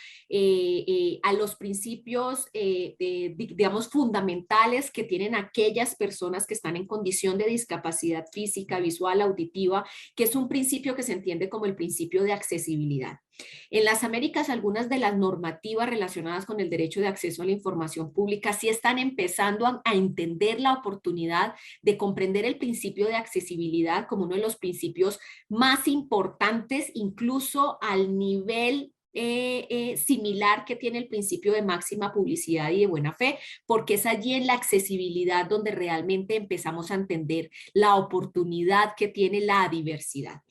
a los principios, digamos, fundamentales que tienen aquellas personas que están en condición de discapacidad física, visual, auditiva, que es un principio que se entiende como el principio de accesibilidad. En las Américas, algunas de las normativas relacionadas con el derecho de acceso a la información pública sí están empezando a entender la oportunidad de comprender el principio de accesibilidad como uno de los principios más importantes, incluso al nivel similar que tiene el principio de máxima publicidad y de buena fe, porque es allí en la accesibilidad donde realmente empezamos a entender la oportunidad que tiene la diversidad.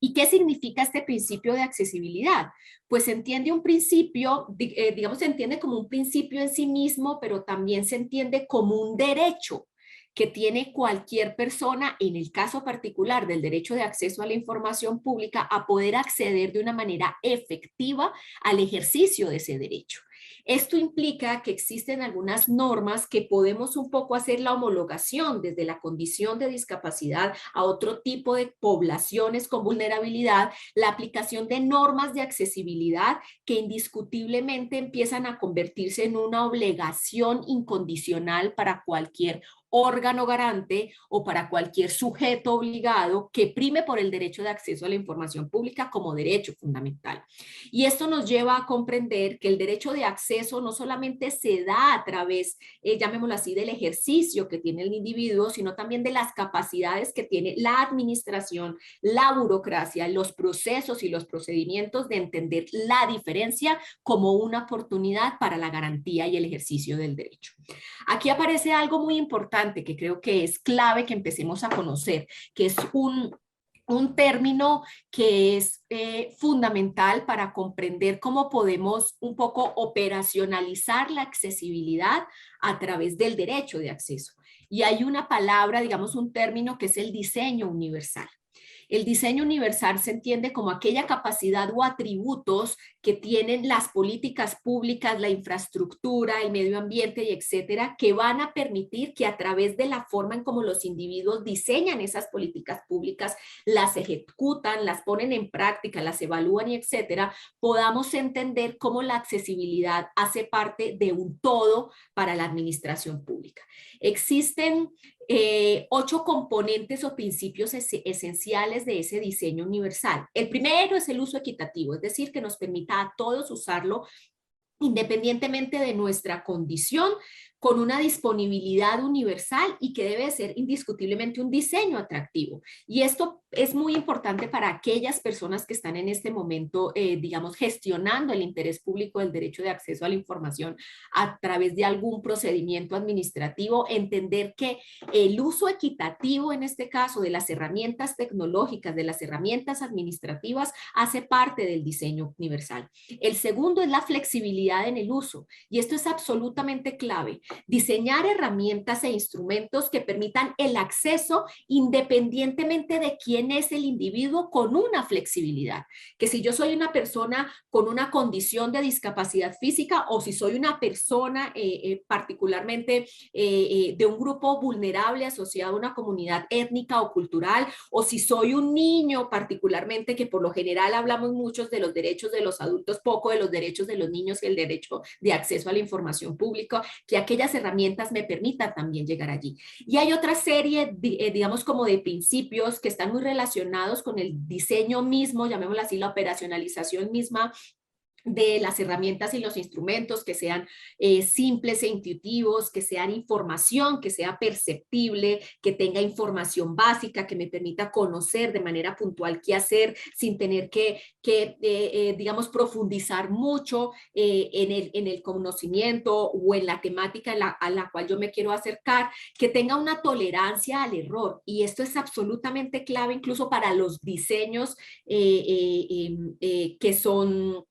¿Y qué significa este principio de accesibilidad? Pues se entiende un principio, digamos, se entiende como un principio en sí mismo, pero también se entiende como un derecho que tiene cualquier persona, en el caso particular del derecho de acceso a la información pública, a poder acceder de una manera efectiva al ejercicio de ese derecho. Esto implica que existen algunas normas que podemos un poco hacer la homologación desde la condición de discapacidad a otro tipo de poblaciones con vulnerabilidad, la aplicación de normas de accesibilidad que indiscutiblemente empiezan a convertirse en una obligación incondicional para cualquier órgano garante o para cualquier sujeto obligado que prime por el derecho de acceso a la información pública como derecho fundamental. Y esto nos lleva a comprender que el derecho de acceso no solamente se da a través, llamémoslo así, del ejercicio que tiene el individuo, sino también de las capacidades que tiene la administración, la burocracia, los procesos y los procedimientos de entender la diferencia como una oportunidad para la garantía y el ejercicio del derecho. Aquí aparece algo muy importante que creo que es clave que empecemos a conocer, que es un término que es fundamental para comprender cómo podemos un poco operacionalizar la accesibilidad a través del derecho de acceso. Y hay una palabra, digamos un término que es el diseño universal. El diseño universal se entiende como aquella capacidad o atributos que tienen las políticas públicas, la infraestructura, el medio ambiente y etcétera, que van a permitir que a través de la forma en cómo los individuos diseñan esas políticas públicas, las ejecutan, las ponen en práctica, las evalúan y etcétera, podamos entender cómo la accesibilidad hace parte de un todo para la administración pública. Existen 8 componentes o principios esenciales de ese diseño universal. El primero es el uso equitativo, es decir, que nos permita a todos usarlo independientemente de nuestra condición, con una disponibilidad universal y que debe ser indiscutiblemente un diseño atractivo. Y esto es muy importante para aquellas personas que están en este momento, digamos, gestionando el interés público del derecho de acceso a la información a través de algún procedimiento administrativo, entender que el uso equitativo, en este caso, de las herramientas tecnológicas, de las herramientas administrativas, hace parte del diseño universal. El segundo es la flexibilidad en el uso, y esto es absolutamente clave. Diseñar herramientas e instrumentos que permitan el acceso independientemente de quién es el individuo, con una flexibilidad. Que si yo soy una persona con una condición de discapacidad física, o si soy una persona particularmente de un grupo vulnerable asociado a una comunidad étnica o cultural, o si soy un niño particularmente, que por lo general hablamos muchos de los derechos de los adultos, poco de los derechos de los niños y el derecho de acceso a la información pública, que aquellas herramientas me permitan también llegar allí. Y hay otra serie, digamos, como de principios que están muy relacionados con el diseño mismo, llamémoslo así, la operacionalización misma de las herramientas y los instrumentos, que sean simples e intuitivos, que sean información, que sea perceptible, que tenga información básica, que me permita conocer de manera puntual qué hacer sin tener que digamos, profundizar mucho en el conocimiento o en la temática a la cual yo me quiero acercar, que tenga una tolerancia al error. Y esto es absolutamente clave incluso para los diseños que son,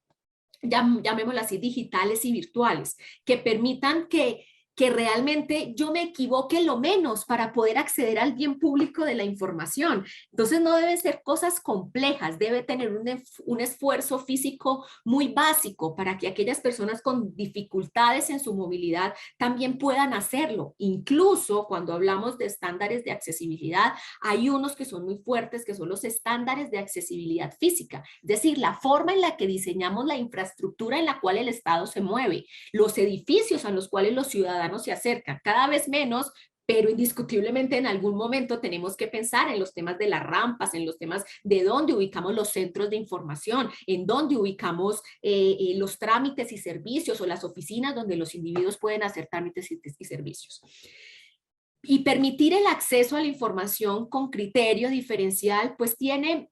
llamémoslo así, digitales y virtuales, que permitan que realmente yo me equivoque lo menos para poder acceder al bien público de la información. Entonces no deben ser cosas complejas, debe tener un esfuerzo físico muy básico para que aquellas personas con dificultades en su movilidad también puedan hacerlo. Incluso cuando hablamos de estándares de accesibilidad, hay unos que son muy fuertes, que son los estándares de accesibilidad física, es decir, la forma en la que diseñamos la infraestructura en la cual el Estado se mueve, los edificios a los cuales los ciudadanos se acercan, cada vez menos, pero indiscutiblemente en algún momento tenemos que pensar en los temas de las rampas, en los temas de dónde ubicamos los centros de información, en dónde ubicamos los trámites y servicios, o las oficinas donde los individuos pueden hacer trámites y servicios. Y permitir el acceso a la información con criterio diferencial, pues tiene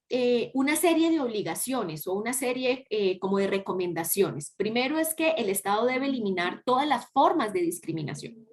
una serie de obligaciones o una serie como de recomendaciones. Primero es que el Estado debe eliminar todas las formas de discriminación.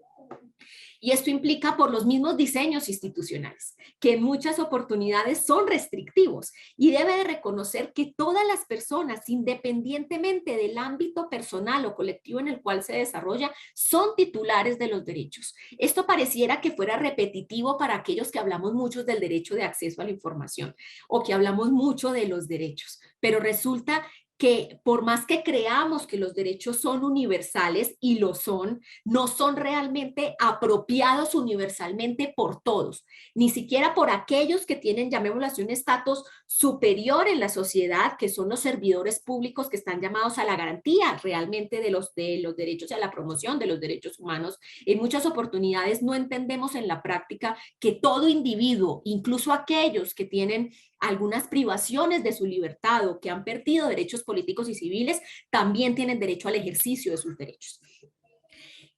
Y esto implica por los mismos diseños institucionales, que en muchas oportunidades son restrictivos, y debe de reconocer que todas las personas, independientemente del ámbito personal o colectivo en el cual se desarrolla, son titulares de los derechos. Esto pareciera que fuera repetitivo para aquellos que hablamos mucho del derecho de acceso a la información o que hablamos mucho de los derechos, pero resulta que por más que creamos que los derechos son universales, y lo son, no son realmente apropiados universalmente por todos, ni siquiera por aquellos que tienen, llamémoslo así, un estatus superior en la sociedad, que son los servidores públicos que están llamados a la garantía realmente de los derechos y a la promoción de los derechos humanos. En muchas oportunidades no entendemos en la práctica que todo individuo, incluso aquellos que tienen algunas privaciones de su libertad o que han perdido derechos políticos y civiles, también tienen derecho al ejercicio de sus derechos.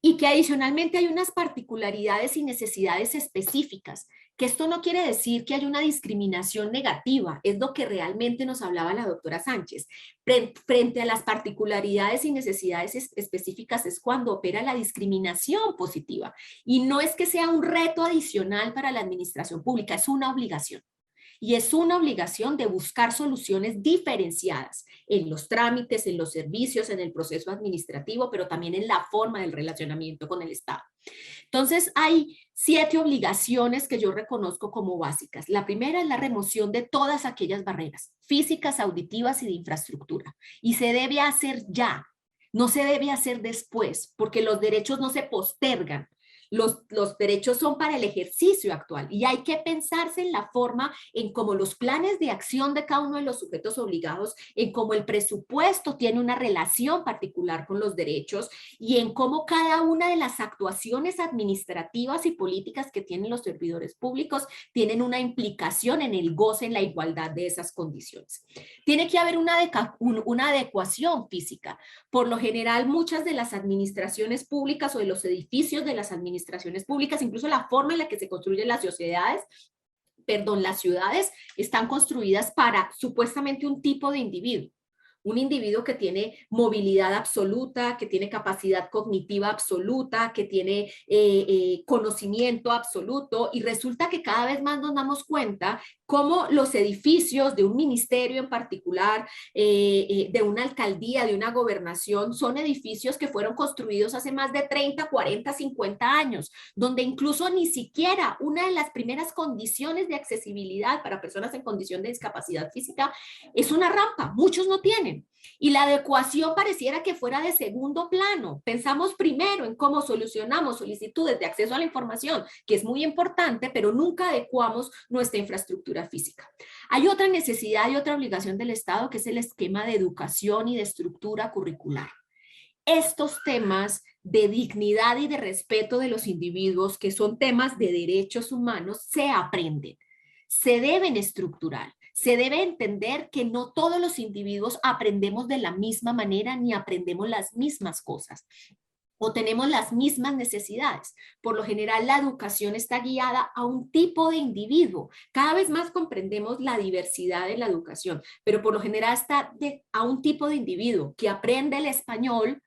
Y que adicionalmente hay unas particularidades y necesidades específicas, que esto no quiere decir que haya una discriminación negativa, es lo que realmente nos hablaba la doctora Sánchez. Frente a las particularidades y necesidades específicas es cuando opera la discriminación positiva. Y no es que sea un reto adicional para la administración pública, es una obligación. Y es una obligación de buscar soluciones diferenciadas en los trámites, en los servicios, en el proceso administrativo, pero también en la forma del relacionamiento con el Estado. Entonces, hay 7 obligaciones que yo reconozco como básicas. La primera es la remoción de todas aquellas barreras físicas, auditivas y de infraestructura. Y se debe hacer ya, no se debe hacer después, porque los derechos no se postergan. Los derechos son para el ejercicio actual, y hay que pensarse en la forma en cómo los planes de acción de cada uno de los sujetos obligados, en cómo el presupuesto tiene una relación particular con los derechos, y en cómo cada una de las actuaciones administrativas y políticas que tienen los servidores públicos tienen una implicación en el goce, en la igualdad de esas condiciones. Tiene que haber una adecuación física. Por lo general, muchas de las administraciones públicas o de los edificios de las administraciones públicas, incluso la forma en la que se construyen las sociedades, las ciudades están construidas para supuestamente un tipo de individuo. Un individuo que tiene movilidad absoluta, que tiene capacidad cognitiva absoluta, que tiene conocimiento absoluto, y resulta que cada vez más nos damos cuenta cómo los edificios de un ministerio en particular, de una alcaldía, de una gobernación, son edificios que fueron construidos hace más de 30, 40, 50 años, donde incluso ni siquiera una de las primeras condiciones de accesibilidad para personas en condición de discapacidad física es una rampa. Muchos no tienen. Y la adecuación pareciera que fuera de segundo plano. Pensamos primero en cómo solucionamos solicitudes de acceso a la información, que es muy importante, pero nunca adecuamos nuestra infraestructura física. Hay otra necesidad y otra obligación del Estado, que es el esquema de educación y de estructura curricular. Estos temas de dignidad y de respeto de los individuos, que son temas de derechos humanos, se aprenden, se deben estructurar. Se debe entender que no todos los individuos aprendemos de la misma manera ni aprendemos las mismas cosas o tenemos las mismas necesidades. Por lo general, la educación está guiada a un tipo de individuo. Cada vez más comprendemos la diversidad de la educación, pero por lo general está a un tipo de individuo que aprende el español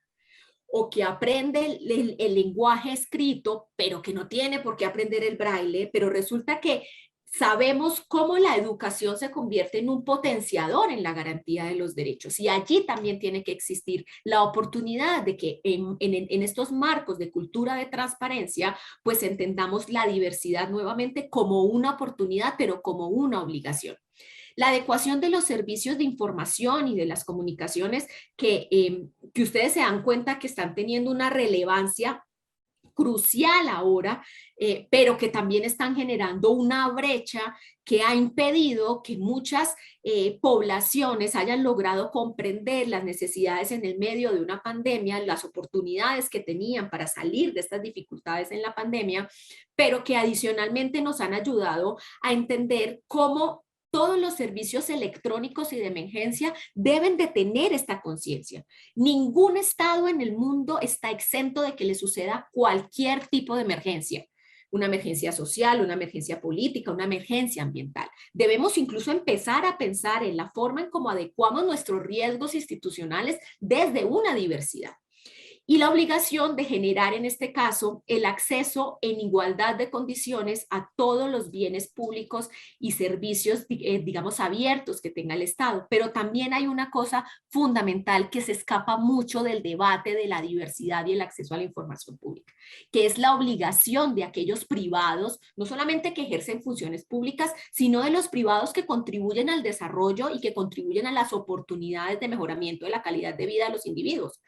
o que aprende el lenguaje escrito, pero que no tiene por qué aprender el braille, pero resulta que sabemos cómo la educación se convierte en un potenciador en la garantía de los derechos, y allí también tiene que existir la oportunidad de que en estos marcos de cultura de transparencia, pues entendamos la diversidad nuevamente como una oportunidad, pero como una obligación. La adecuación de los servicios de información y de las comunicaciones que ustedes se dan cuenta que están teniendo una relevancia crucial ahora, pero que también están generando una brecha que ha impedido que muchas poblaciones hayan logrado comprender las necesidades en el medio de una pandemia, las oportunidades que tenían para salir de estas dificultades en la pandemia, pero que adicionalmente nos han ayudado a entender cómo todos los servicios electrónicos y de emergencia deben de tener esta conciencia. Ningún estado en el mundo está exento de que le suceda cualquier tipo de emergencia. Una emergencia social, una emergencia política, una emergencia ambiental. Debemos incluso empezar a pensar en la forma en cómo adecuamos nuestros riesgos institucionales desde una diversidad. Y la obligación de generar, en este caso, el acceso en igualdad de condiciones a todos los bienes públicos y servicios, digamos, abiertos que tenga el Estado. Pero también hay una cosa fundamental que se escapa mucho del debate de la diversidad y el acceso a la información pública, que es la obligación de aquellos privados, no solamente que ejercen funciones públicas, sino de los privados que contribuyen al desarrollo y que contribuyen a las oportunidades de mejoramiento de la calidad de vida de los individuos.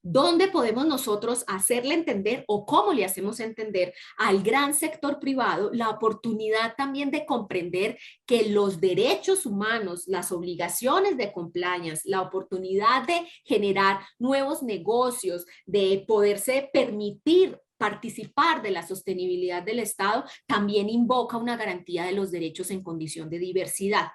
¿Dónde podemos nosotros hacerle entender o cómo le hacemos entender al gran sector privado la oportunidad también de comprender que los derechos humanos, las obligaciones de compliance, la oportunidad de generar nuevos negocios, de poderse permitir participar de la sostenibilidad del Estado, también invoca una garantía de los derechos en condición de diversidad?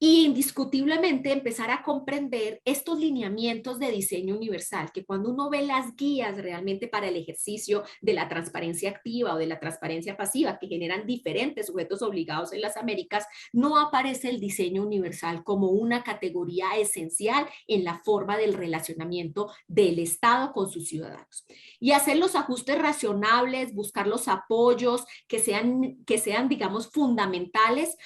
Y indiscutiblemente empezar a comprender estos lineamientos de diseño universal, que cuando uno ve las guías realmente para el ejercicio de la transparencia activa o de la transparencia pasiva que generan diferentes sujetos obligados en las Américas, no aparece el diseño universal como una categoría esencial en la forma del relacionamiento del Estado con sus ciudadanos. Y hacer los ajustes razonables, buscar los apoyos que sean digamos, fundamentales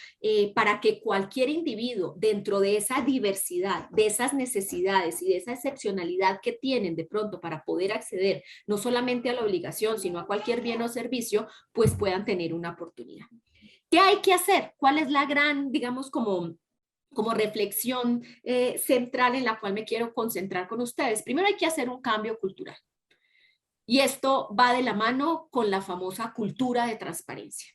para que cualquier individuo dentro de esa diversidad, de esas necesidades y de esa excepcionalidad que tienen de pronto para poder acceder no solamente a la obligación, sino a cualquier bien o servicio, pues puedan tener una oportunidad. ¿Qué hay que hacer? ¿Cuál es la gran, digamos, como reflexión central en la cual me quiero concentrar con ustedes? Primero hay que hacer un cambio cultural. Y esto va de la mano con la famosa cultura de transparencia.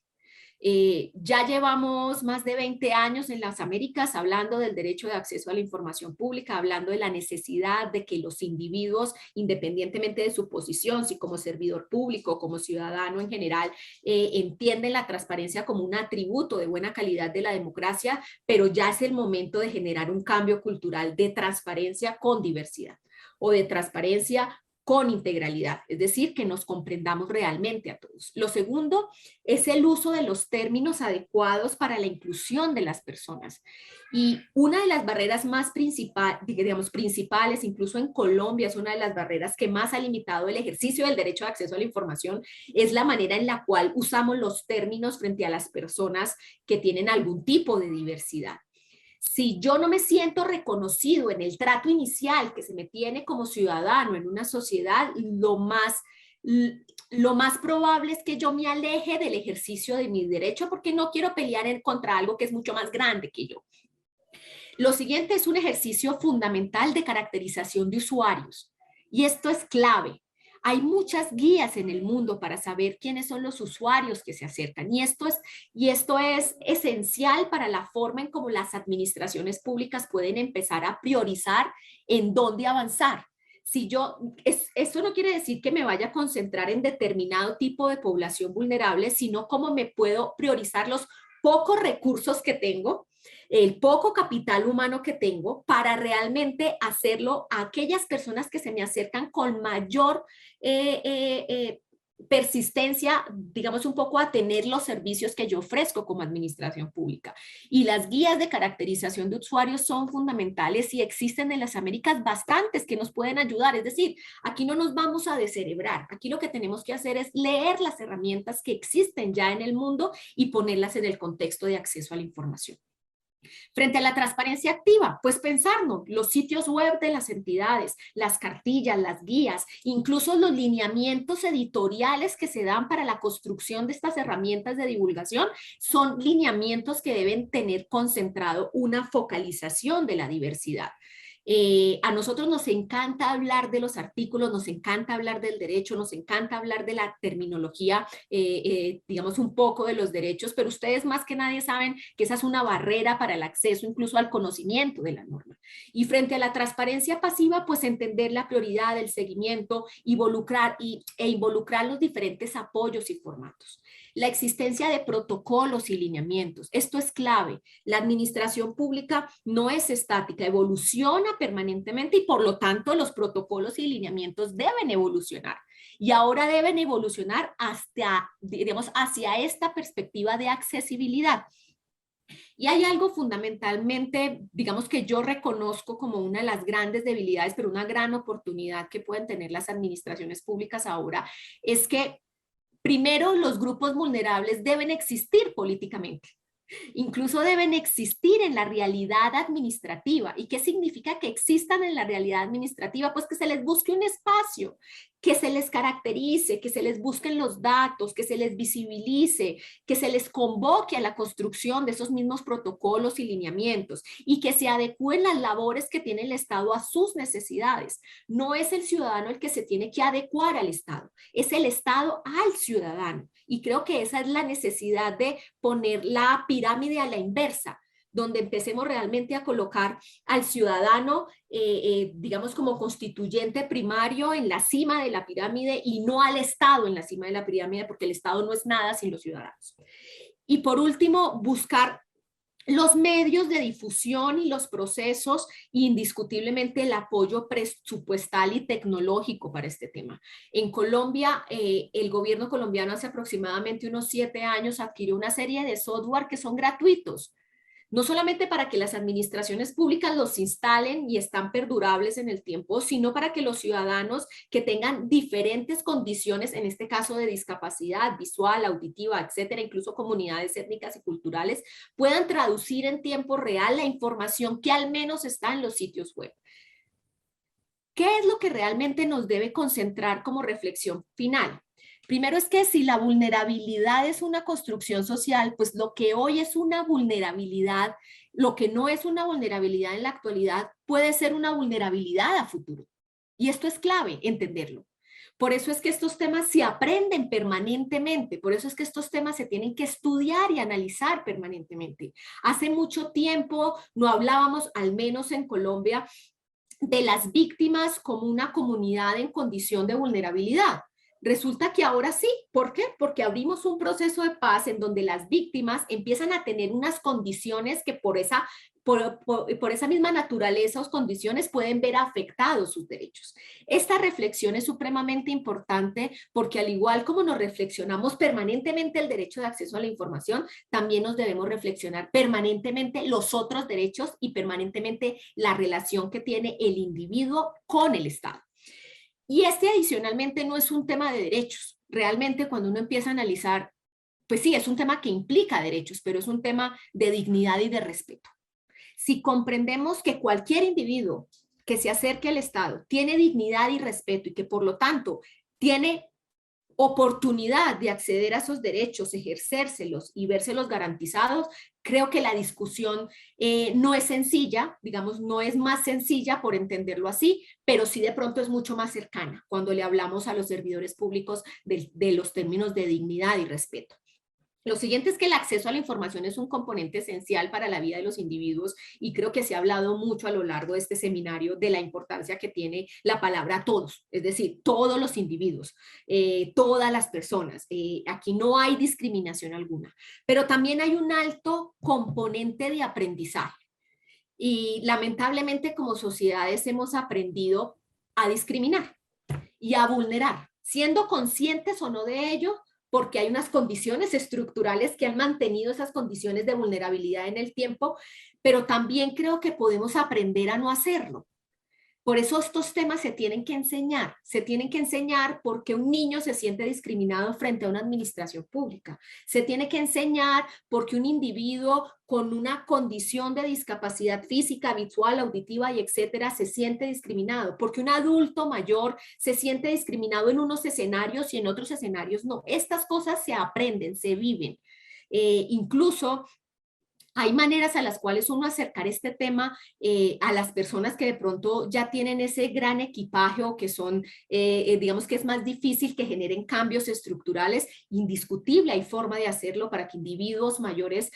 Ya llevamos más de 20 años en las Américas hablando del derecho de acceso a la información pública, hablando de la necesidad de que los individuos, independientemente de su posición, si como servidor público, como ciudadano en general, entienden la transparencia como un atributo de buena calidad de la democracia, pero ya es el momento de generar un cambio cultural de transparencia con diversidad o de transparencia con integralidad, es decir, que nos comprendamos realmente a todos. Lo segundo es el uso de los términos adecuados para la inclusión de las personas. Y una de las barreras más principales, incluso en Colombia, es una de las barreras que más ha limitado el ejercicio del derecho de acceso a la información, es la manera en la cual usamos los términos frente a las personas que tienen algún tipo de diversidad. Si yo no me siento reconocido en el trato inicial que se me tiene como ciudadano en una sociedad, lo más probable es que yo me aleje del ejercicio de mi derecho porque no quiero pelear contra algo que es mucho más grande que yo. Lo siguiente es un ejercicio fundamental de caracterización de usuarios. Y esto es clave. Hay muchas guías en el mundo para saber quiénes son los usuarios que se acercan. Y esto es esencial para la forma en cómo las administraciones públicas pueden empezar a priorizar en dónde avanzar. Esto no quiere decir que me vaya a concentrar en determinado tipo de población vulnerable, sino cómo me puedo priorizar los pocos recursos que tengo, el poco capital humano que tengo para realmente hacerlo a aquellas personas que se me acercan con mayor persistencia, digamos un poco a tener los servicios que yo ofrezco como administración pública. Y las guías de caracterización de usuarios son fundamentales y existen en las Américas bastantes que nos pueden ayudar. Es decir, aquí no nos vamos a descerebrar. Aquí lo que tenemos que hacer es leer las herramientas que existen ya en el mundo y ponerlas en el contexto de acceso a la información. Frente a la transparencia activa, pues pensarnos, los sitios web de las entidades, las cartillas, las guías, incluso los lineamientos editoriales que se dan para la construcción de estas herramientas de divulgación, son lineamientos que deben tener concentrado una focalización de la diversidad. A nosotros nos encanta hablar de los artículos, nos encanta hablar del derecho, nos encanta hablar de la terminología, digamos un poco de los derechos, pero ustedes más que nadie saben que esa es una barrera para el acceso incluso al conocimiento de la norma. Y frente a la transparencia pasiva, pues entender la prioridad del seguimiento, involucrar los diferentes apoyos y formatos. La existencia de protocolos y lineamientos. Esto es clave. La administración pública no es estática, evoluciona permanentemente y por lo tanto los protocolos y lineamientos deben evolucionar. Y ahora deben evolucionar hacia esta perspectiva de accesibilidad. Y hay algo fundamentalmente, digamos que yo reconozco como una de las grandes debilidades, pero una gran oportunidad que pueden tener las administraciones públicas ahora, es que primero, los grupos vulnerables deben existir políticamente. Incluso deben existir en la realidad administrativa. ¿Y qué significa que existan en la realidad administrativa? Pues que se les busque un espacio, que se les caracterice, que se les busquen los datos, que se les visibilice, que se les convoque a la construcción de esos mismos protocolos y lineamientos y que se adecúen las labores que tiene el Estado a sus necesidades. No es el ciudadano el que se tiene que adecuar al Estado, es el Estado al ciudadano. Y creo que esa es la necesidad de poner la pirámide a la inversa, donde empecemos realmente a colocar al ciudadano, digamos, como constituyente primario en la cima de la pirámide y no al Estado en la cima de la pirámide, porque el Estado no es nada sin los ciudadanos. Y por último, buscar los medios de difusión y los procesos, indiscutiblemente el apoyo presupuestal y tecnológico para este tema. En Colombia, el gobierno colombiano hace aproximadamente unos 7 años adquirió una serie de software que son gratuitos, no solamente para que las administraciones públicas los instalen y están perdurables en el tiempo, sino para que los ciudadanos que tengan diferentes condiciones, en este caso de discapacidad visual, auditiva, etcétera, incluso comunidades étnicas y culturales, puedan traducir en tiempo real la información que al menos está en los sitios web. ¿Qué es lo que realmente nos debe concentrar como reflexión final? Primero es que si la vulnerabilidad es una construcción social, pues lo que hoy es una vulnerabilidad, lo que no es una vulnerabilidad en la actualidad, puede ser una vulnerabilidad a futuro. Y esto es clave, entenderlo. Por eso es que estos temas se aprenden permanentemente, por eso es que estos temas se tienen que estudiar y analizar permanentemente. Hace mucho tiempo no hablábamos, al menos en Colombia, de las víctimas como una comunidad en condición de vulnerabilidad. Resulta que ahora sí. ¿Por qué? Porque abrimos un proceso de paz en donde las víctimas empiezan a tener unas condiciones que por esa misma naturaleza o condiciones pueden ver afectados sus derechos. Esta reflexión es supremamente importante porque al igual como nos reflexionamos permanentemente el derecho de acceso a la información, también nos debemos reflexionar permanentemente los otros derechos y permanentemente la relación que tiene el individuo con el Estado. Y adicionalmente no es un tema de derechos. Realmente cuando uno empieza a analizar, pues sí, es un tema que implica derechos, pero es un tema de dignidad y de respeto. Si comprendemos que cualquier individuo que se acerque al Estado tiene dignidad y respeto y que por lo tanto tiene oportunidad de acceder a esos derechos, ejercérselos y vérselos garantizados, creo que la discusión no es sencilla, digamos, no es más sencilla por entenderlo así, pero sí de pronto es mucho más cercana cuando le hablamos a los servidores públicos de los términos de dignidad y respeto. Lo siguiente es que el acceso a la información es un componente esencial para la vida de los individuos y creo que se ha hablado mucho a lo largo de este seminario de la importancia que tiene la palabra todos, es decir, todos los individuos, todas las personas. Aquí no hay discriminación alguna, pero también hay un alto componente de aprendizaje y lamentablemente como sociedades hemos aprendido a discriminar y a vulnerar, siendo conscientes o no de ello, porque hay unas condiciones estructurales que han mantenido esas condiciones de vulnerabilidad en el tiempo, pero también creo que podemos aprender a no hacerlo. Por eso estos temas se tienen que enseñar porque un niño se siente discriminado frente a una administración pública, se tiene que enseñar porque un individuo con una condición de discapacidad física, visual, auditiva y etcétera se siente discriminado, porque un adulto mayor se siente discriminado en unos escenarios y en otros escenarios no. Estas cosas se aprenden, se viven. Incluso hay maneras a las cuales uno acercar este tema a las personas que de pronto ya tienen ese gran equipaje o que son, digamos que es más difícil que generen cambios estructurales. Indiscutible hay forma de hacerlo para que individuos mayores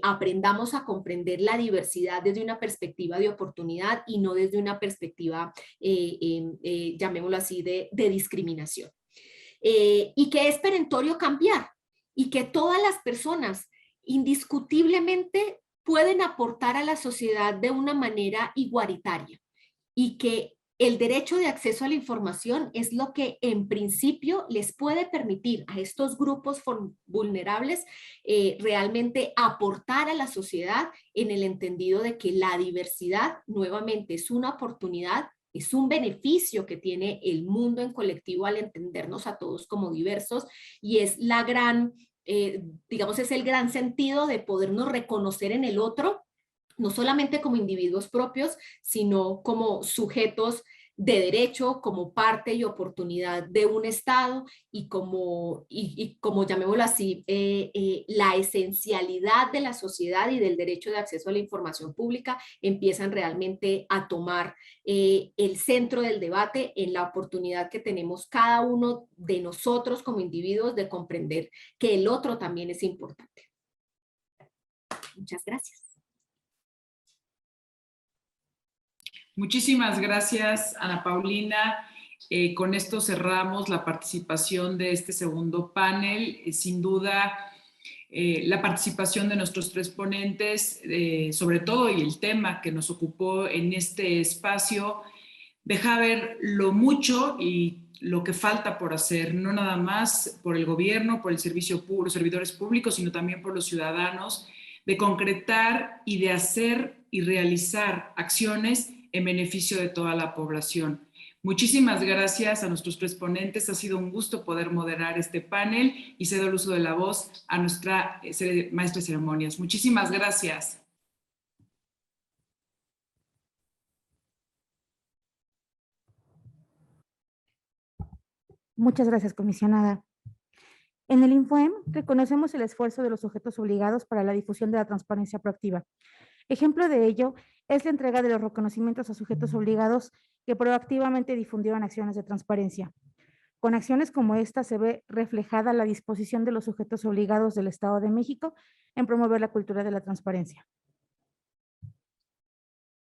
aprendamos a comprender la diversidad desde una perspectiva de oportunidad y no desde una perspectiva, llamémoslo así, de discriminación. Y que es perentorio cambiar y que todas las personas indiscutiblemente pueden aportar a la sociedad de una manera igualitaria y que el derecho de acceso a la información es lo que en principio les puede permitir a estos grupos vulnerables realmente aportar a la sociedad en el entendido de que la diversidad nuevamente es una oportunidad, es un beneficio que tiene el mundo en colectivo al entendernos a todos como diversos y es la gran digamos, es el gran sentido de podernos reconocer en el otro, no solamente como individuos propios, sino como sujetos de derecho, como parte y oportunidad de un Estado y como llamémoslo así, la esencialidad de la sociedad y del derecho de acceso a la información pública empiezan realmente a tomar el centro del debate en la oportunidad que tenemos cada uno de nosotros como individuos de comprender que el otro también es importante. Muchas gracias. Muchísimas gracias, Ana Paulina. Con esto cerramos la participación de este segundo panel. Sin duda, la participación de nuestros tres ponentes, sobre todo, y el tema que nos ocupó en este espacio, deja ver lo mucho y lo que falta por hacer, no nada más por el gobierno, por el servicio público, los servidores públicos, sino también por los ciudadanos, de concretar y de hacer y realizar acciones en beneficio de toda la población. Muchísimas gracias a nuestros tres ponentes. Ha sido un gusto poder moderar este panel y cedo el uso de la voz a nuestra maestra de ceremonias. Muchísimas gracias. Muchas gracias, comisionada. En el INFOEM reconocemos el esfuerzo de los sujetos obligados para la difusión de la transparencia proactiva. Ejemplo de ello es la entrega de los reconocimientos a sujetos obligados que proactivamente difundieron acciones de transparencia. Con acciones como esta se ve reflejada la disposición de los sujetos obligados del Estado de México en promover la cultura de la transparencia.